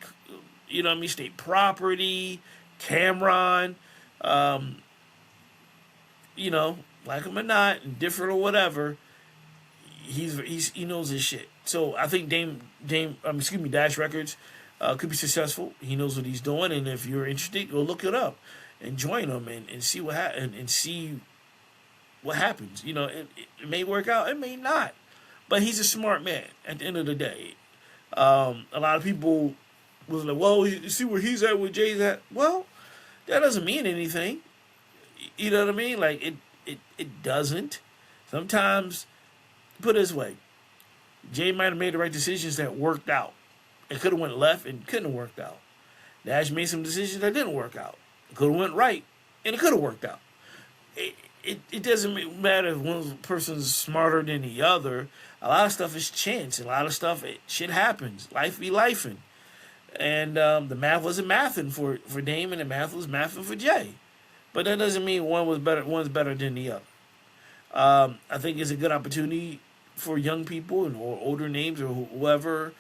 State Property, Cameron, like him or not, indifferent or whatever, he knows his shit. So I think Dash Records could be successful. He knows what he's doing, and if you're interested, go look it up and join him and see what see what happens. It may work out, it may not, but he's a smart man at the end of the day. A lot of people was like, well, you see where he's at, where Jay's at. Well, that doesn't mean anything. You know what I mean? Like, it doesn't. Sometimes, put it this way, Jay might have made the right decisions that worked out. It could have went left and couldn't have worked out. Dash made some decisions that didn't work out. It could have went right, and it could have worked out. It doesn't matter if one person's smarter than the other. A lot of stuff is chance. A lot of stuff, shit happens. Life be lifing. And the math wasn't mathing for Dame, and the math was mathing for Jay. But that doesn't mean one's better than the other. I think it's a good opportunity for young people or older names or whoever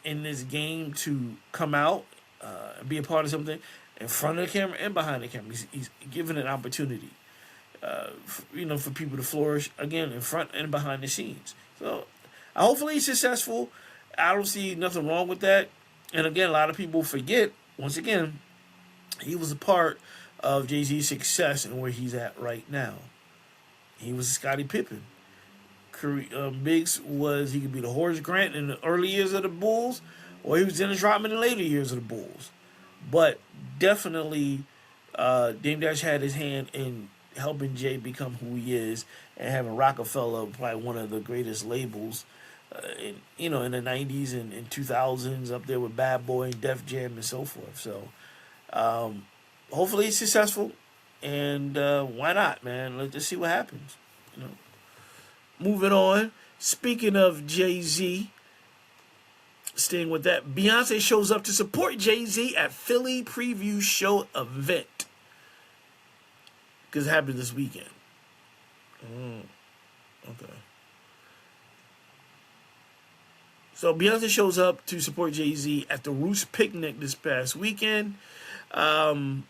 in this game to come out and be a part of something in front of the camera and behind the camera. He's given an opportunity, for people to flourish, again, in front and behind the scenes. So hopefully he's successful. I don't see nothing wrong with that. And again, a lot of people forget, once again, he was a part of Jay-Z's success and where he's at right now. He was Scottie Pippen. Biggs he could be the Horace Grant in the early years of the Bulls, or he was Dennis Rodman in the later years of the Bulls. But definitely, Dame Dash had his hand in helping Jay become who he is, and having Rockefeller, probably one of the greatest labels, in the '90s and 2000s, up there with Bad Boy and Def Jam and so forth. So hopefully he's successful, and why not, man? Let's just see what happens. Moving on. Speaking of Jay-Z, staying with that, Beyonce shows up to support Jay-Z at Philly preview show event. Because it happened this weekend. Okay. So Beyonce shows up to support Jay-Z at the Roots picnic this past weekend. And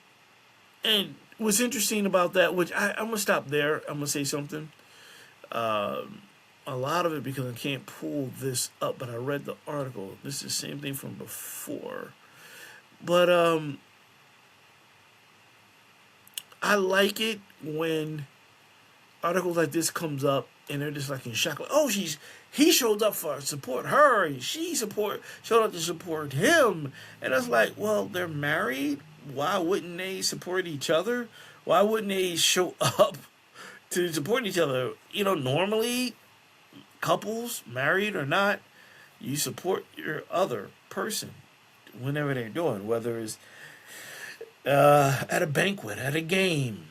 what's interesting about that, which I'm going to stop there. I'm going to say something. A lot of it, because I can't pull this up, but I read the article. This is the same thing from before. But I like it when articles like this comes up and they're just like in shock. Like, oh, he showed up for support her, and she showed up to support him. And it's like, well, they're married. Why wouldn't they support each other? Why wouldn't they show up to support each other? Normally, couples, married or not, you support your other person whenever they're doing, whether it's at a banquet, at a game,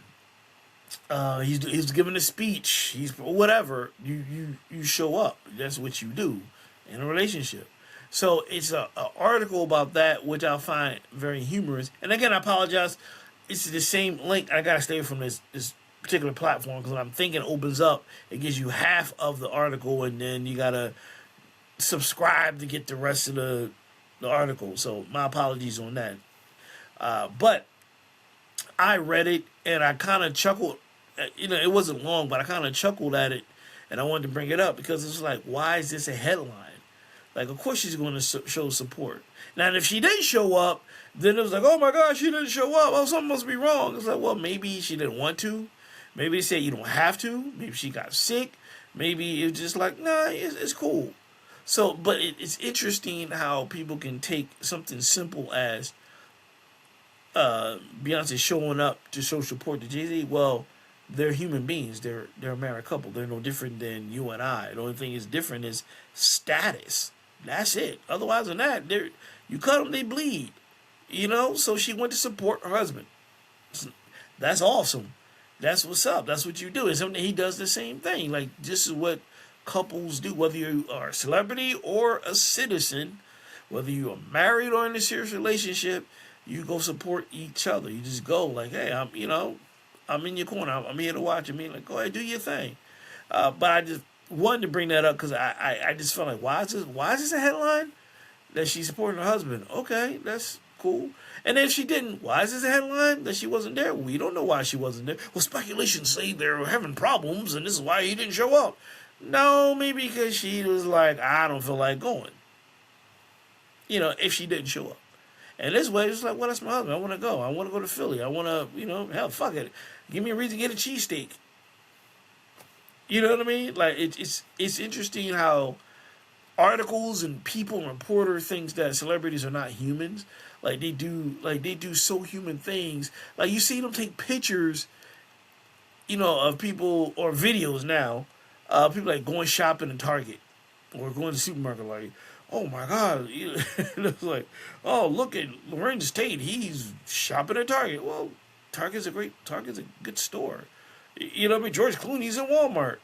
he's giving a speech, he's whatever, you show up. That's what you do in a relationship. So it's an article about that, which I find very humorous. And again, I apologize. It's the same link. I gotta stay from this particular platform, because when I'm thinking opens up, it gives you half of the article, and then you gotta subscribe to get the rest of the article. So my apologies on that. But I read it and I kind of chuckled. It wasn't long, but I kind of chuckled at it, and I wanted to bring it up because it's like, why is this a headline? Like, of course she's going to show support. Now, if she didn't show up, then it was like, oh my gosh, she didn't show up. Oh, something must be wrong. It's like, well, maybe she didn't want to. Maybe they said you don't have to. Maybe she got sick. Maybe it's just like, nah, it's cool. So, but it's interesting how people can take something simple as Beyonce showing up to show support to Jay-Z. Well, they're human beings. They're a married couple. They're no different than you and I. The only thing is different is status. That's it. Otherwise than that, you cut them, they bleed. So she went to support her husband. That's awesome. That's what's up. That's what you do. It's something he does the same thing. Like, this is what couples do, whether you are a celebrity or a citizen, whether you are married or in a serious relationship, you go support each other. You just go like, hey, I'm in your corner. I'm here to watch. Like, go ahead, do your thing. But I just wanted to bring that up because I just felt like, why is this a headline? That she's supporting her husband. Okay, that's cool. And if she didn't, why is this a headline that she wasn't there? We don't know why she wasn't there. Well, speculation say they're having problems and this is why he didn't show up. No, maybe because she was like, I don't feel like going. If she didn't show up. And this way, it's like, well, that's my husband. I want to go. I want to go to Philly. I want to, hell, fuck it. Give me a reason to get a cheesesteak. You know what I mean? Like, it's interesting how articles and people and reporter thinks that celebrities are not humans. Like they do so human things. Like, you see them take pictures, of people, or videos now, people like going shopping in Target or going to the supermarket, like, oh my God, it's like, oh, look at Lorenz Tate, he's shopping at Target. Well, Target's a good store. George Clooney's in Walmart.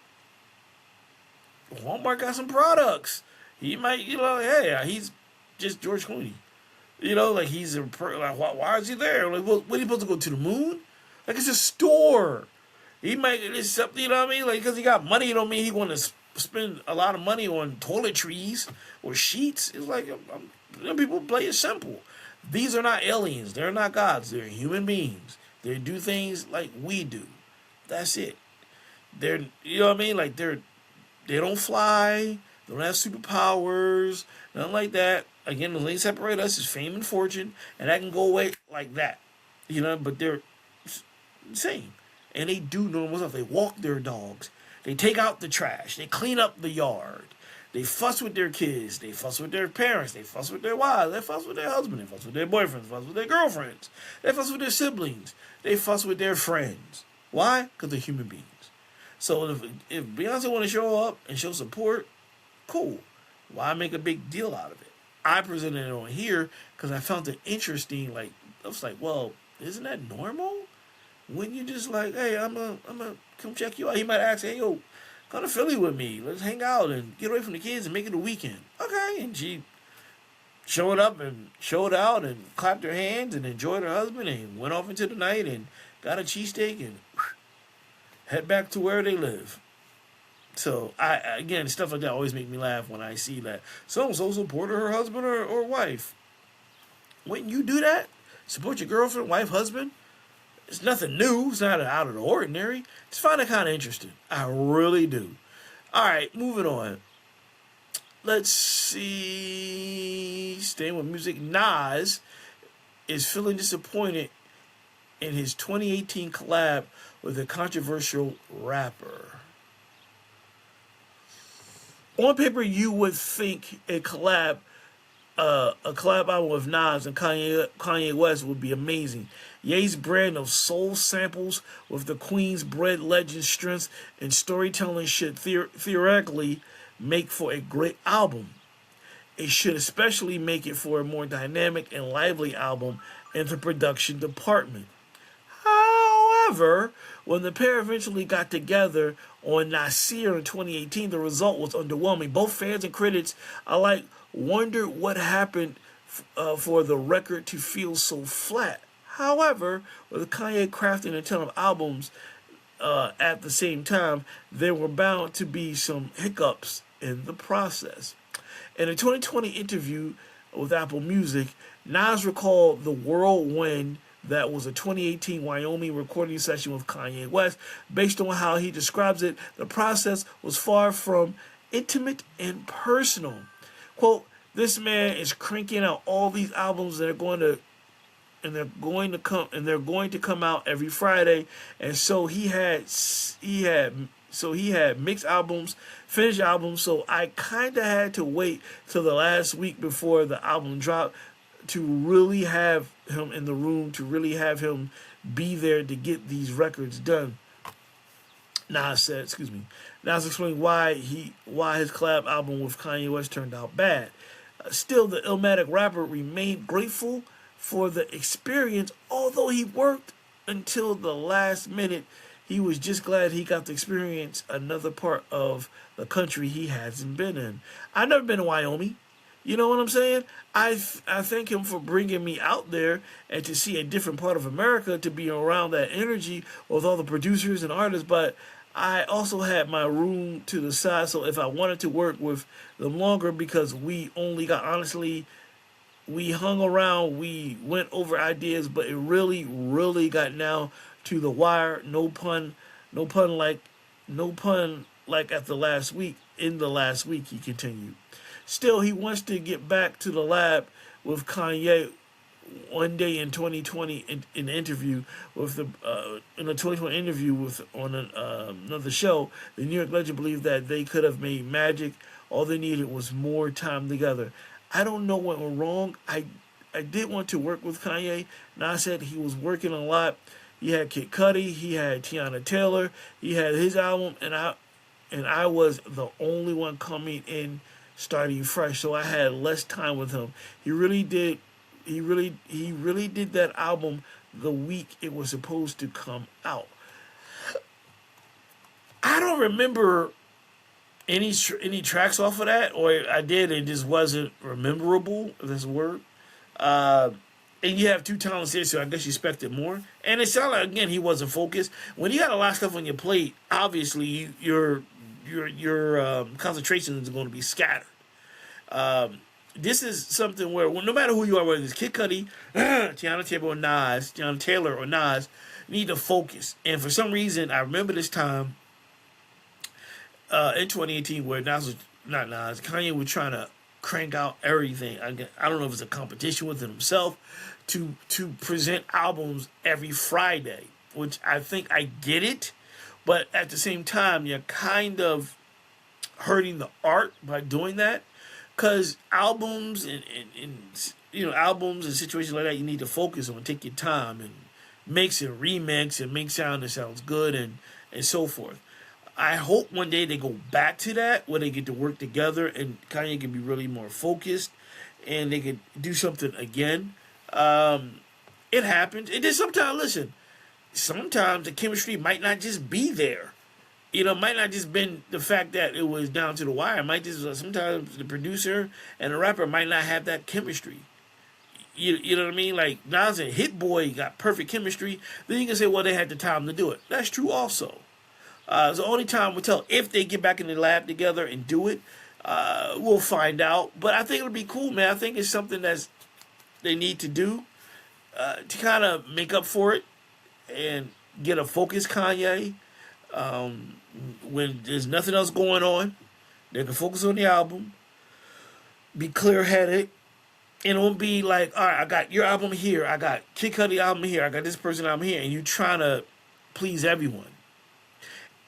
Walmart got some products. He might, hey, he's just George Clooney. Like, he's like, why is he there? Like, what are you supposed to go to the moon? Like, it's a store. He might, it's something, you know what I mean? Like, because he got money, it don't mean he want to spend a lot of money on toiletries or sheets. It's like, people play it simple. These are not aliens. They're not gods. They're human beings. They do things like we do. That's it. They're, you know what I mean? Like, they don't fly. They don't have superpowers. Nothing like that. Again, the thing separate us is fame and fortune, and that can go away like that. But they're insane. And they do normal stuff. They walk their dogs. They take out the trash. They clean up the yard. They fuss with their kids. They fuss with their parents. They fuss with their wives. They fuss with their husband. They fuss with their boyfriends. They fuss with their girlfriends. They fuss with their siblings. They fuss with their friends. Why? Because they're human beings. So if Beyonce want to show up and show support, cool. Why make a big deal out of it? I presented it on here because I found it interesting. Like, I was like, well, isn't that normal? When you just like, hey, I'm a come check you out. He might ask, hey, yo, come to Philly with me. Let's hang out and get away from the kids and make it a weekend. Okay. And she showed up and showed out and clapped her hands and enjoyed her husband and went off into the night and got a cheesesteak and head back to where they live. So, again, stuff like that always make me laugh when I see that so-and-so supported her husband or wife. When you do that, support your girlfriend, wife, husband, it's nothing new. It's not out of the ordinary. Just find it kind of interesting. I really do. All right, moving on. Let's see. Staying with music, Nas is feeling disappointed in his 2018 collab with a controversial rapper. On paper, you would think a collab album with Nas and Kanye West would be amazing. Ye's brand of soul samples with the Queen's Bread legend strengths and storytelling should theoretically make for a great album. It should especially make it for a more dynamic and lively album in the production department. However, when the pair eventually got together on Nasir in 2018, the result was underwhelming. Both fans and critics alike wondered what happened for the record to feel so flat. However, with Kanye crafting a ton of albums at the same time, there were bound to be some hiccups in the process. In a 2020 interview with Apple Music, Nas recalled the whirlwind that was a 2018 Wyoming recording session with Kanye West. Based on how he describes it, the process was far from intimate and personal. Quote, this man is cranking out all these albums that are going to come out every Friday, and so he had mixed albums, finished albums, so I kind of had to wait till the last week before the album dropped to really have him in the room, to really have him be there to get these records done. Nas explained why his collab album with Kanye West turned out bad. Still, the Illmatic rapper remained grateful for the experience, although he worked until the last minute. He was just glad he got to experience another part of the country he hasn't been in. I've never been to Wyoming. You know what I'm saying? I thank him for bringing me out there and to see a different part of America, to be around that energy with all the producers and artists. But I also had my room to the side, so if I wanted to work with them longer, because we only got, honestly, we hung around, we went over ideas, but it really, really got down to the wire. No pun like at the last week. In the last week, he continued. Still, he wants to get back to the lab with Kanye one day in 2020 in an interview with another show. The New York legend believed that they could have made magic. All they needed was more time together. I don't know what went wrong. I did want to work with Kanye. Nas said he was working a lot. He had Kid Cudi, he had Tiana Taylor, he had his album, and I was the only one coming in starting fresh, so I had less time with him. He really did that album the week it was supposed to come out. I don't remember any tracks off of that, or I did, it just wasn't rememberable, if that's a word. And you have two talented there, so I guess you expected more. And it sounded like, again, he wasn't focused. When you got a lot of stuff on your plate, obviously your concentration is going to be scattered. This is something where, well, no matter who you are, whether it's Kid Cudi, Tiana Taylor or Nas, you need to focus. And for some reason, I remember this time in 2018 where Kanye was trying to crank out everything. I don't know if it's a competition within himself to present albums every Friday, which I think I get it, but at the same time, you're kind of hurting the art by doing that, because albums and albums and situations like that, you need to focus on, take your time mix and remix and make sound that sounds good and so forth. I hope one day they go back to that where they get to work together and Kanye can be really more focused and they can do something again. It happens. And then sometimes the chemistry might not just be there. You know, it might not just been the fact that it was down to the wire. It might just sometimes the producer and the rapper might not have that chemistry. You know what I mean? Like Nas and Hit Boy got perfect chemistry. Then you can say, well, they had the time to do it. That's true also. It's the only time we'll tell if they get back in the lab together and do it. We'll find out. But I think it'll be cool, man. I think it's something that's they need to do to kind of make up for it and get a focused Kanye. When there's nothing else going on, they can focus on the album, be clear-headed, and it won't be like, all right, I got your album here, I got Kid Cudi album here, I got this person album here, and you trying to please everyone.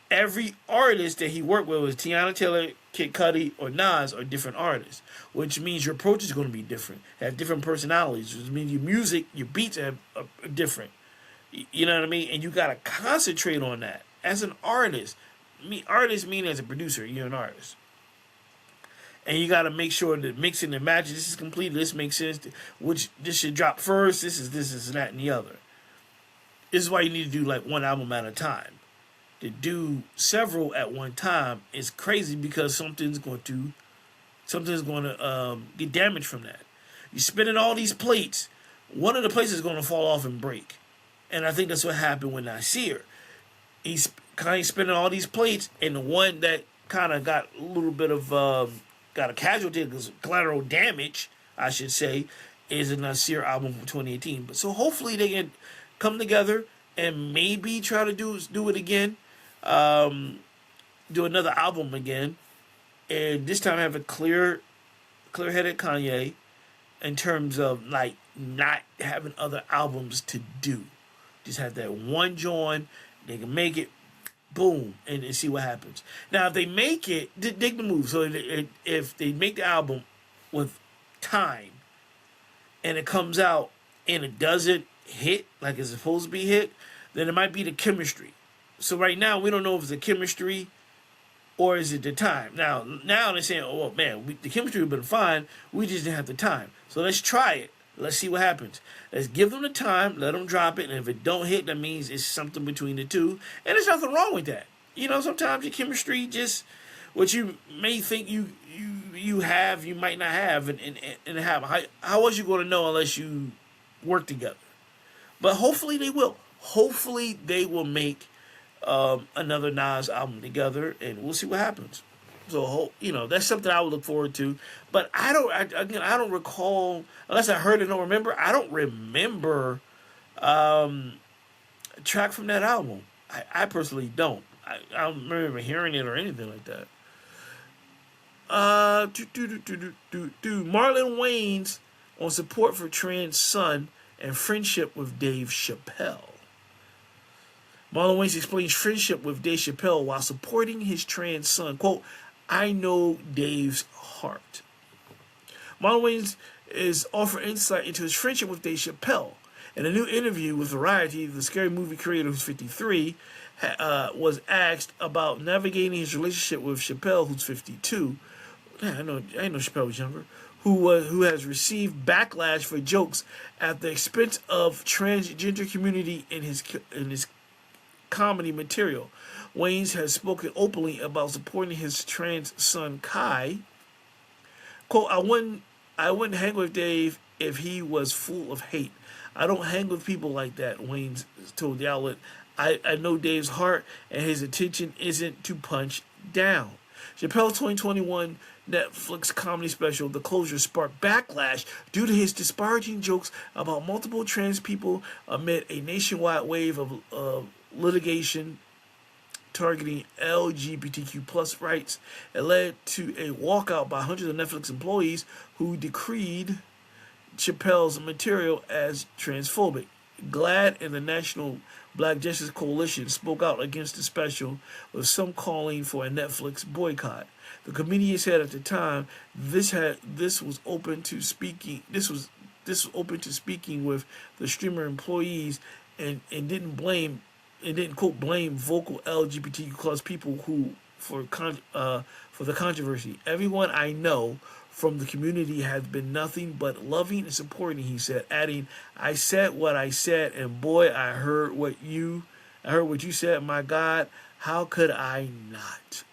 Every artist that he worked with was Tiana Taylor, Kid Cudi, or Nas are different artists, which means your approach is going to be different, have different personalities, which means your music, your beats are different. You know what I mean? And you got to concentrate on that. As an artist, artist mean as a producer, you're an artist. And you got to make sure that mixing and matching, this is complete, this makes sense, which this should drop first, this is that, and the other. This is why you need to do like one album at a time. To do several at one time is crazy because something's going to get damaged from that. You're spinning all these plates, one of the plates is going to fall off and break. And I think that's what happened with Nasir. He's kind of spinning all these plates, and the one that kind of got a little bit of got a casualty, because collateral damage, I should say, is a Nasir album from 2018. But so hopefully they can come together and maybe try to do it again, do another album again, and this time have a clear-headed Kanye in terms of like not having other albums to do. Just have that one joint. They can make it, boom, and see what happens. Now, if they make it, dig the move. So if they make the album with time, and it comes out and it doesn't hit like it's supposed to be hit, then it might be the chemistry. So right now, we don't know if it's the chemistry or is it the time. Now they're saying, oh, man, the chemistry would have been fine. We just didn't have the time. So let's try it. Let's see what happens. Let's give them the time, let them drop it, and if it don't hit, that means it's something between the two. And there's nothing wrong with that. You know, sometimes your chemistry just, what you may think you have, you might not have, and have. How was you going to know unless you work together? But hopefully they will. Hopefully they will make another Nas album together, and we'll see what happens. So, you know, that's something I would look forward to. But I don't recall, unless I heard it and don't remember, I don't remember a track from that album. I personally don't. I don't remember hearing it or anything like that. Marlon Wayans on support for trans son and friendship with Dave Chappelle. Marlon Wayans explains friendship with Dave Chappelle while supporting his trans son. Quote, I know Dave's heart. Marlon Wayans is offering insight into his friendship with Dave Chappelle. In a new interview with Variety, the Scary Movie creator, who's 53, was asked about navigating his relationship with Chappelle, who's 52. I know Chappelle was younger. Who has received backlash for jokes at the expense of transgender community in his comedy material. Wayans has spoken openly about supporting his trans son Kai. Quote, I wouldn't hang with Dave if he was full of hate. I don't hang with people like that, Wayans told the outlet. I know Dave's heart, and his intention isn't to punch down. Chappelle's 2021 Netflix comedy special, The Closure, sparked backlash due to his disparaging jokes about multiple trans people amid a nationwide wave of litigation targeting LGBTQ plus rights. It led to a walkout by hundreds of Netflix employees who decreed Chappelle's material as transphobic. GLAAD and the National Black Justice Coalition spoke out against the special, with some calling for a Netflix boycott. The comedian said at the time this was open to speaking with the streamer employees and didn't quote blame vocal LGBTQ plus people who for the controversy. Everyone I know from the community has been nothing but loving and supporting, he said, adding, I said what I said, and boy, I heard what you said. My God, how could I not?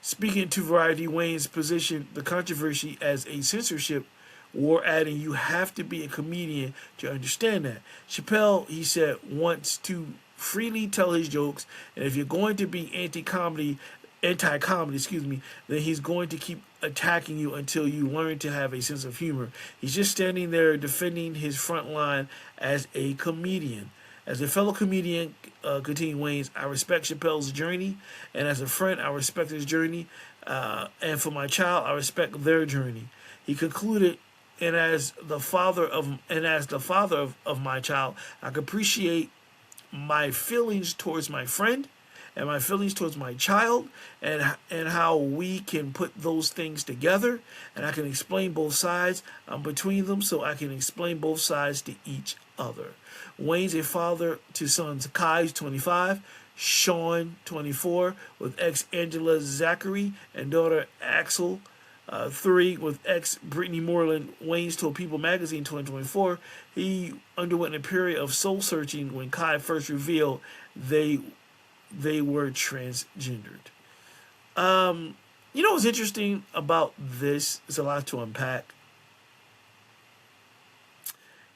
Speaking to Variety, Wayne's position the controversy as a censorship war, adding, you have to be a comedian to understand that. Chappelle, he said, wants to freely tell his jokes, and if you're going to be anti-comedy, then he's going to keep attacking you until you learn to have a sense of humor. He's just standing there defending his front line as a comedian. As a fellow comedian, continued Waynes, I respect Chappelle's journey, and as a friend, I respect his journey, and for my child, I respect their journey. He concluded, and as the father of my child, I can appreciate my feelings towards my friend and my feelings towards my child, and how we can put those things together, and I can explain both sides. I'm between them, so I can explain both sides to each other. Wayne's a father to sons Kai, 25, Sean, 24, with ex Angela Zachary, and daughter Axel, 3, with ex Brittany Moreland. Wayne's told People magazine 2024 he underwent a period of soul searching when Kai first revealed they were transgendered. You know what's interesting about this? It's a lot to unpack.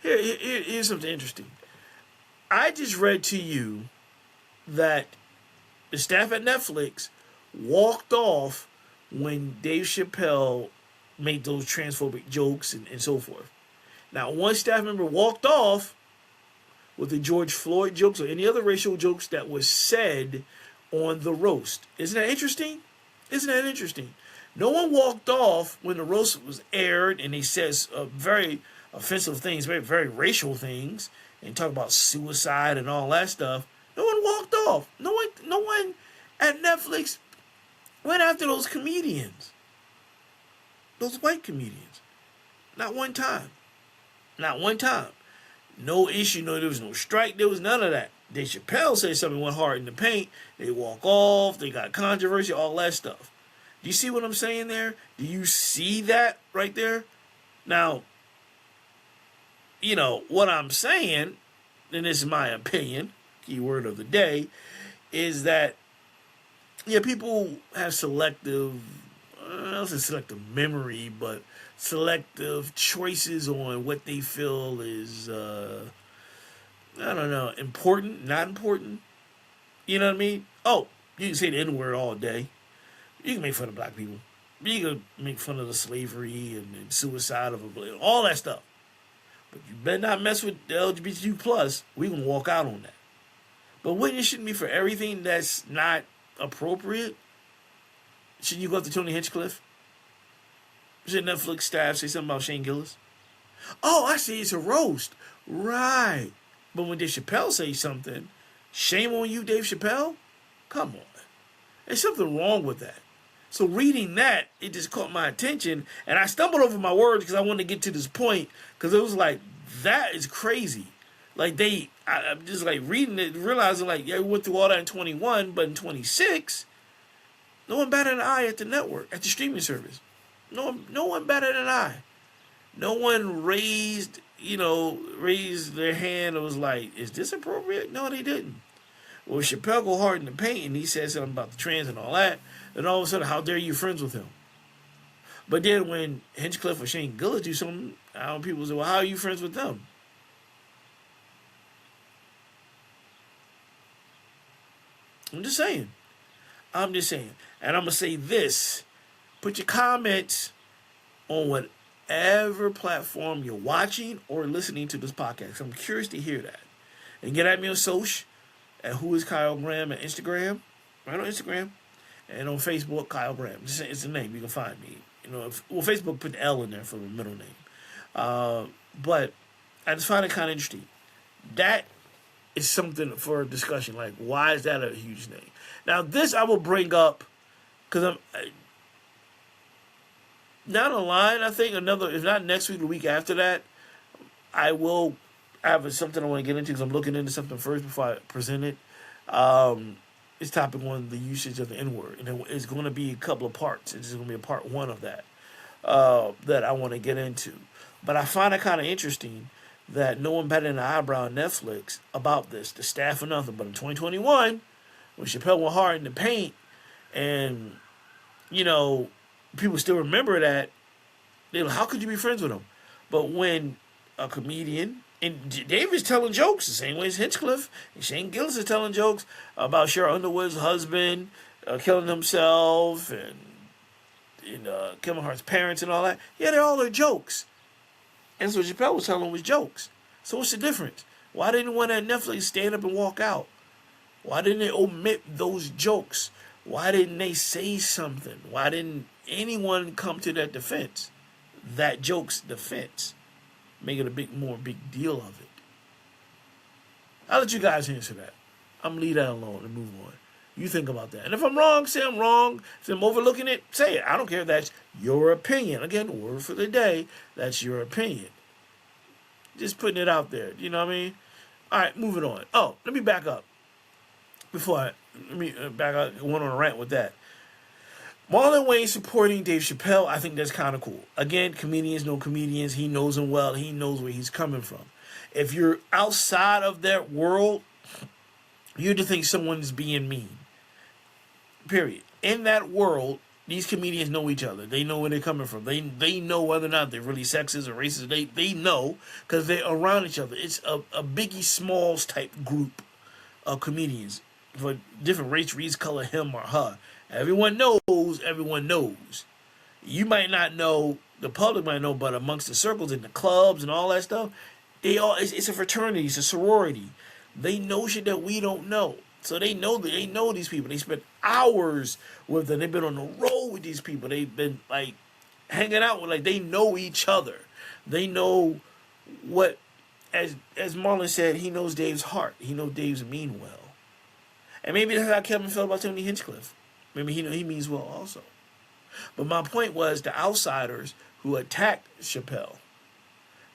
Here's something interesting. I just read to you that the staff at Netflix walked off when Dave Chappelle made those transphobic jokes and so forth. Now, one staff member walked off with the George Floyd jokes or any other racial jokes that was said on the roast. Isn't that interesting? Isn't that interesting? No one walked off when the roast was aired and he says very offensive things, very, very racial things, and talk about suicide and all that stuff. No one walked off. No one at Netflix went after those comedians. Those white comedians. Not one time. Not one time. No issue, there was no strike, there was none of that. Dave Chappelle said something went hard in the paint. They walk off, they got controversy, all that stuff. Do you see what I'm saying there? Do you see that right there? Now, what I'm saying, and this is my opinion, keyword of the day, is that, people have selective, I don't say selective memory, but selective choices on what they feel is, important, not important. You know what I mean? Oh, you can say the N-word all day. You can make fun of black people. You can make fun of the slavery and suicide of all that stuff. But you better not mess with the LGBTQ plus. We can walk out on that. But wouldn't it shouldn't be for everything that's not appropriate? Shouldn't you go up to Tony Hinchcliffe? Should Netflix staff say something about Shane Gillis? Oh, I see, it's a roast. Right. But when Dave Chappelle says something, shame on you, Dave Chappelle? Come on. There's something wrong with that. So reading that, it just caught my attention, and I stumbled over my words because I wanted to get to this point, because it was like, that is crazy. Like I'm just like reading it, realizing like, we went through all that in 21, but in 26, no one batted an eye at the network, at the streaming service. No one batted an eye. No one raised their hand and was like, is this appropriate? No, they didn't. Well, Chappelle go hard in the paint and he said something about the trans and all that, and all of a sudden, how dare you friends with him? But then when Hinchcliffe or Shane Gillis do something, people say, well, how are you friends with them? I'm just saying. And I'm going to say this. Put your comments on whatever platform you're watching or listening to this podcast. I'm curious to hear that. And get at me on social at Who is Kyle Graham at Instagram. Right on Instagram. And on Facebook, Kyle Graham. It's a name. You can find me. Facebook put the L in there for the middle name. But I just find it kind of interesting. That is something for discussion. Like, why is that a huge name? Now, this I will bring up because I'm down the line. I think if not next week, the week after that, I will I have something I want to get into because I'm looking into something first before I present it. It's topic one, the usage of the N word, and it's going to be a couple of parts. It's going to be a part one of that that I want to get into. But I find it kind of interesting that no one batted an eyebrow on Netflix about this, the staff or nothing. But in 2021, when Chappelle went hard in the paint, and you know, people still remember that. They're like, how could you be friends with him? But when a comedian, and Dave is telling jokes the same way as Hinchcliffe and Shane Gillis is telling jokes about Cheryl Underwood's husband killing himself, and Kevin Hart's parents and all that. Yeah, they're all their jokes. And so Chappelle was telling them was jokes. So what's the difference? Why didn't one at Netflix stand up and walk out? Why didn't they omit those jokes? Why didn't they say something? Why didn't anyone come to their defense? That joke's defense. Make it a big deal of it. I'll let you guys answer that. I'm going to leave that alone and move on. You think about that. And if I'm wrong, say I'm wrong. If I'm overlooking it, say it. I don't care. That's your opinion. Again, word for the day. That's your opinion. Just putting it out there. You know what I mean? All right, moving on. Oh, let me back up. Let me back up. I went on a rant with that. Marlon Wayne supporting Dave Chappelle, I think that's kind of cool. Again, comedians know comedians. He knows them well. He knows where he's coming from. If you're outside of that world, you'd think someone's being mean. Period. In that world, these comedians know each other. They know where they're coming from. They know whether or not they're really sexist or racist. They know because they're around each other. It's a Biggie Smalls type group of comedians for different race, reason, color, him or her. Everyone knows, everyone knows. You might not know, the public might know, but amongst the circles and the clubs and all that stuff, it's a fraternity, it's a sorority. They know shit that we don't know. So they know these people. They spend hours with them. They've been on the road with these people. They've been like hanging out with, like, they know each other. They know what, as Marlon said, he knows Dave's heart. He knows Dave's mean well. And maybe that's how Kevin felt about Tony Hinchcliffe. Maybe he means well also. But my point was the outsiders who attacked Chappelle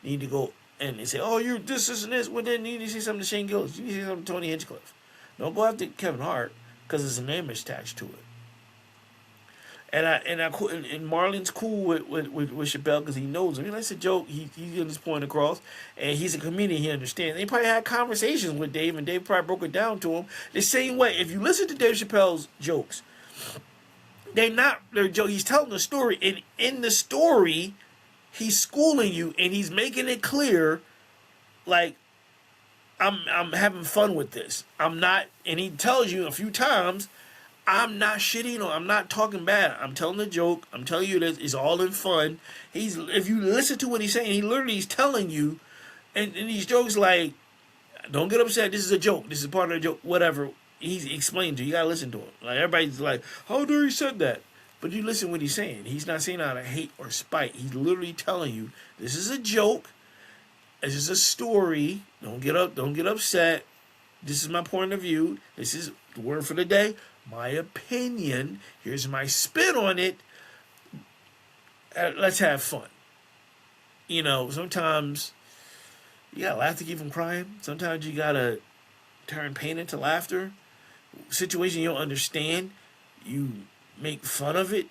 need to go and they say, oh, you're this and this. Well, then you need to say something to Shane Gillis. You need to say something to Tony Hinchcliffe. Don't go after Kevin Hart because there's an image attached to it. And Marlon's cool with Chappelle because he knows him. That's a joke. He's getting his point across, and he's a comedian. He understands. They probably had conversations with Dave, and Dave probably broke it down to him the same way. If you listen to Dave Chappelle's jokes, they're jokes. He's telling the story, and in the story, he's schooling you, and he's making it clear, like, I'm having fun with this. I'm not, and he tells you a few times, I'm not shitting on, I'm not talking bad. I'm telling the joke. I'm telling you this. It's all in fun. If you listen to what he's saying, he literally is telling you, and these jokes like, don't get upset. This is a joke. This is part of the joke. Whatever. He's explained to you. You gotta listen to him. Like, everybody's like, how dare he said that? But you listen to what he's saying. He's not saying out of hate or spite. He's literally telling you, this is a joke. This is a story. Don't get upset. This is my point of view. This is the word for the day. My opinion. Here's my spin on it. Let's have fun. You know, sometimes you gotta laugh to keep from crying. Sometimes you gotta turn pain into laughter. Situation you don't understand, you make fun of it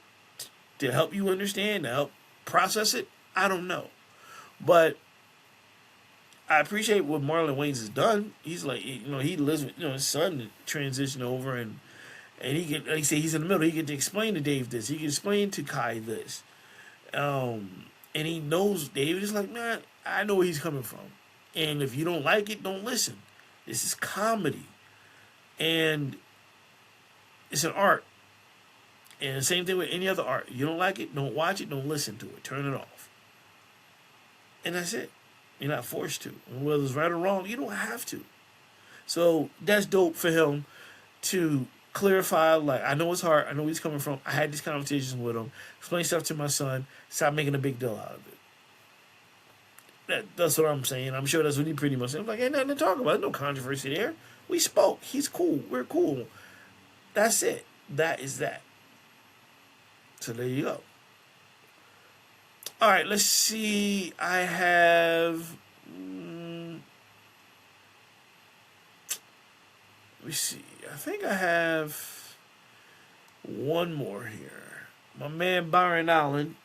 to help you understand, to help process it. I don't know. But I appreciate what Marlon Wayans has done. He's like, he lives with, his son transition over, and he can, like I say, he's in the middle. He can explain to Dave this. He can explain to Kai this. And he knows David is like, man, I know where he's coming from. And if you don't like it, don't listen. This is comedy. And it's an art. And the same thing with any other art. You don't like it, don't watch it, don't listen to it. Turn it off. And that's it. You're not forced to. And whether it's right or wrong, you don't have to. So that's dope for him to clarify, like, I know it's hard. I know where he's coming from. I had these conversations with him. Explain stuff to my son. Stop making a big deal out of it. That's what I'm saying. I'm sure that's what he pretty much said. I'm like, ain't nothing to talk about. There's no controversy there. We spoke. He's cool. We're cool. That's it. That is that. So there you go. All right, let's see. I have me see. I think I have one more here. My man Byron Allen,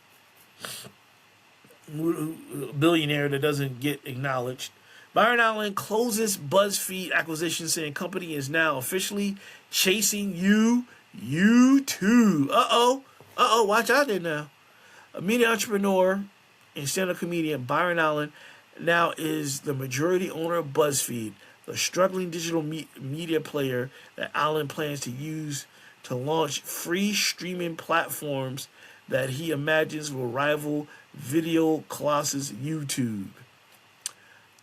a billionaire that doesn't get acknowledged. Byron Allen closes BuzzFeed acquisition, saying company is now officially chasing you too. Watch out there now. A media entrepreneur and stand-up comedian Byron Allen now is the majority owner of BuzzFeed, the struggling digital media player that Allen plans to use to launch free streaming platforms that he imagines will rival video colossus YouTube.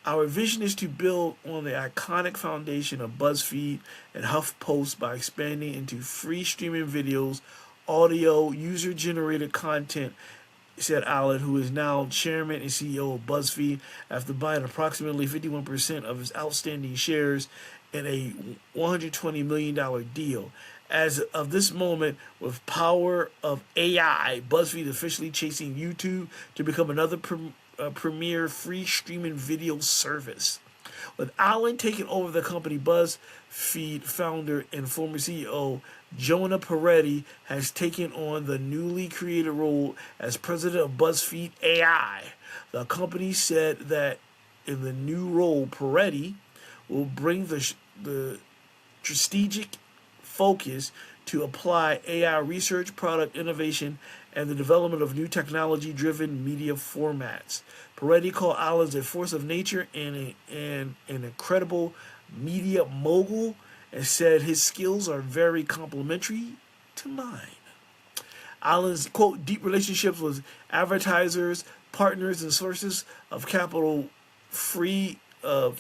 Our vision is to build on the iconic foundation of BuzzFeed and HuffPost by expanding into free streaming videos, audio, user-generated content, said Allen, who is now chairman and CEO of BuzzFeed after buying approximately 51% of his outstanding shares in a $120 million deal. As of this moment, with power of AI, BuzzFeed is officially chasing YouTube to become another premier free streaming video service. With Allen taking over the company, BuzzFeed founder and former CEO Jonah Peretti has taken on the newly created role as president of BuzzFeed AI. The company said that in the new role, Peretti will bring the strategic focus to apply AI research, product innovation, and the development of new technology-driven media formats. Peretti called Allen a force of nature and an incredible media mogul, and said his skills are very complementary to mine. Allen's, quote, deep relationships with advertisers, partners, and sources of capital free me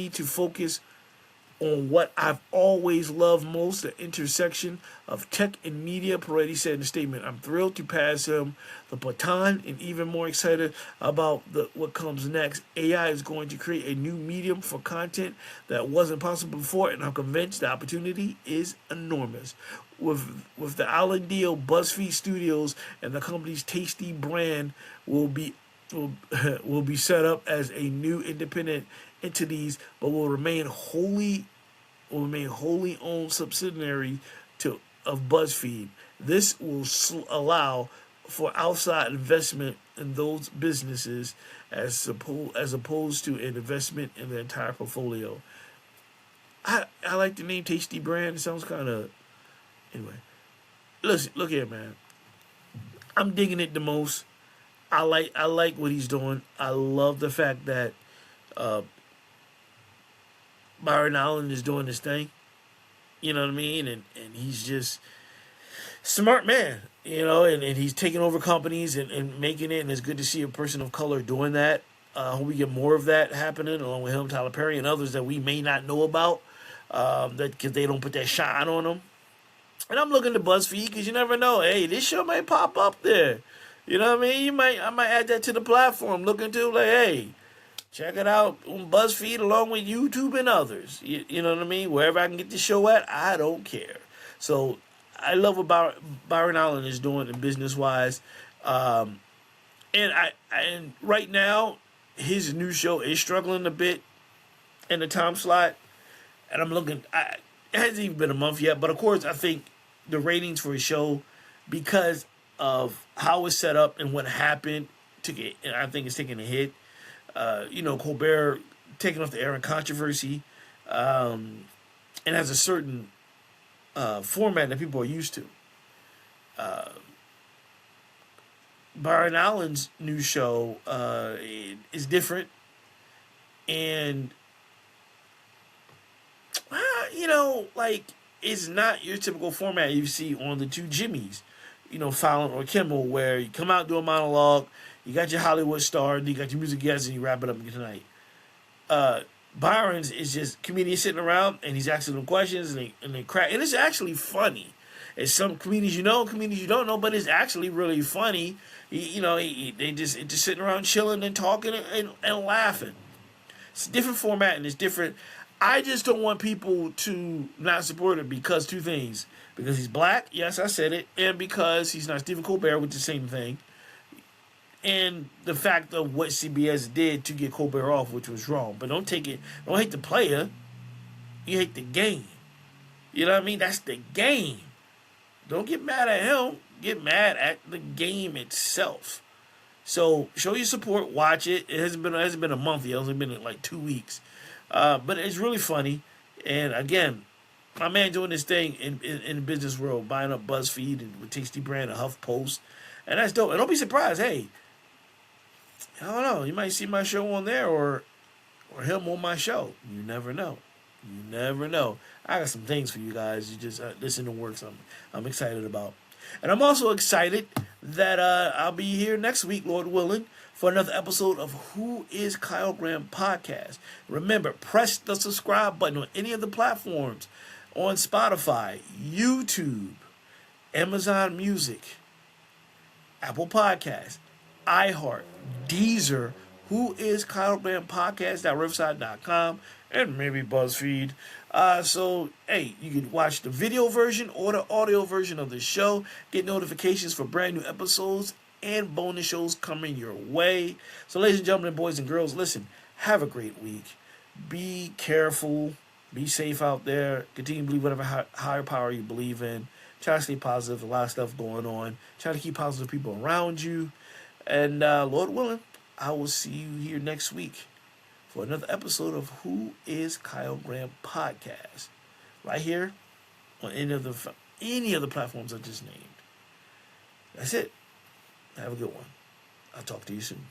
to focus on what I've always loved most, the intersection of tech and media, Peretti said in a statement. I'm thrilled to pass him the baton and even more excited about what comes next. AI is going to create a new medium for content that wasn't possible before, and I'm convinced the opportunity is enormous. With the Allen deal, BuzzFeed Studios and the company's tasty brand will be set up as a new independent entities, but will remain wholly owned subsidiary of BuzzFeed. This will allow for outside investment in those businesses as opposed to an investment in the entire portfolio. I like the name Tasty Brand. It sounds kind of... Anyway, listen, look here, man. I'm digging it the most. I like what he's doing. I love the fact that Byron Allen is doing this thing. You know what I mean? And he's just smart man, you know, and he's taking over companies and making it, and it's good to see a person of color doing that. I hope we get more of that happening, along with him, Tyler Perry, and others that we may not know about, because they don't put that shine on them. And I'm looking to BuzzFeed because you never know. Hey, this show might pop up there. You know what I mean? I might add that to the platform. Look into, like, hey, check it out on BuzzFeed along with YouTube and others. You know what I mean? Wherever I can get the show at, I don't care. So I love what Byron Allen is doing business-wise. And right now, his new show is struggling a bit in the time slot. And I'm looking, it hasn't even been a month yet. But, of course, I think the ratings for his show, because of how it's set up and what happened, I think it's taking a hit. Colbert taking off the air in controversy, and has a certain format that people are used to. Byron Allen's new show is different, and it's not your typical format you see on the two Jimmys, Fallon or Kimmel, where you come out, do a monologue, you got your Hollywood star, you got your music guests, and you wrap it up tonight. Byron's is just comedians sitting around, and he's asking them questions, and they crack. And it's actually funny. It's some comedians comedians you don't know, but it's actually really funny. They just sitting around chilling and talking and laughing. It's a different format, and it's different. I just don't want people to not support him because two things. Because he's black, yes, I said it, and because he's not Stephen Colbert, which is the same thing. And the fact of what CBS did to get Colbert off, which was wrong. But don't hate the player. You hate the game. You know what I mean? That's the game. Don't get mad at him. Get mad at the game itself. So show your support. Watch it. It hasn't been a month yet. It's only been like 2 weeks. But it's really funny. And again, my man doing this thing in the business world, buying up BuzzFeed and with Tasty Brand and HuffPost. And that's dope. And don't be surprised. Hey, I don't know. You might see my show on there or him on my show. You never know. You never know. I got some things for you guys. You just listen to work something I'm excited about. And I'm also excited that I'll be here next week, Lord willing, for another episode of Who is Kyle Graham podcast. Remember, press the subscribe button on any of the platforms on Spotify, YouTube, Amazon Music, Apple Podcasts, iHeart, Deezer, Who is Kyle Graham podcast.riverside.com, and maybe BuzzFeed. So, hey, you can watch the video version or the audio version of the show, get notifications for brand new episodes and bonus shows coming your way. So, ladies and gentlemen, boys and girls, listen, have a great week. Be careful. Be safe out there. Continue to believe whatever higher power you believe in. Try to stay positive. A lot of stuff going on. Try to keep positive people around you. And Lord willing, I will see you here next week for another episode of Who is Kyle Graham podcast, right here on any of the platforms I just named. That's it. Have a good one. I'll talk to you soon.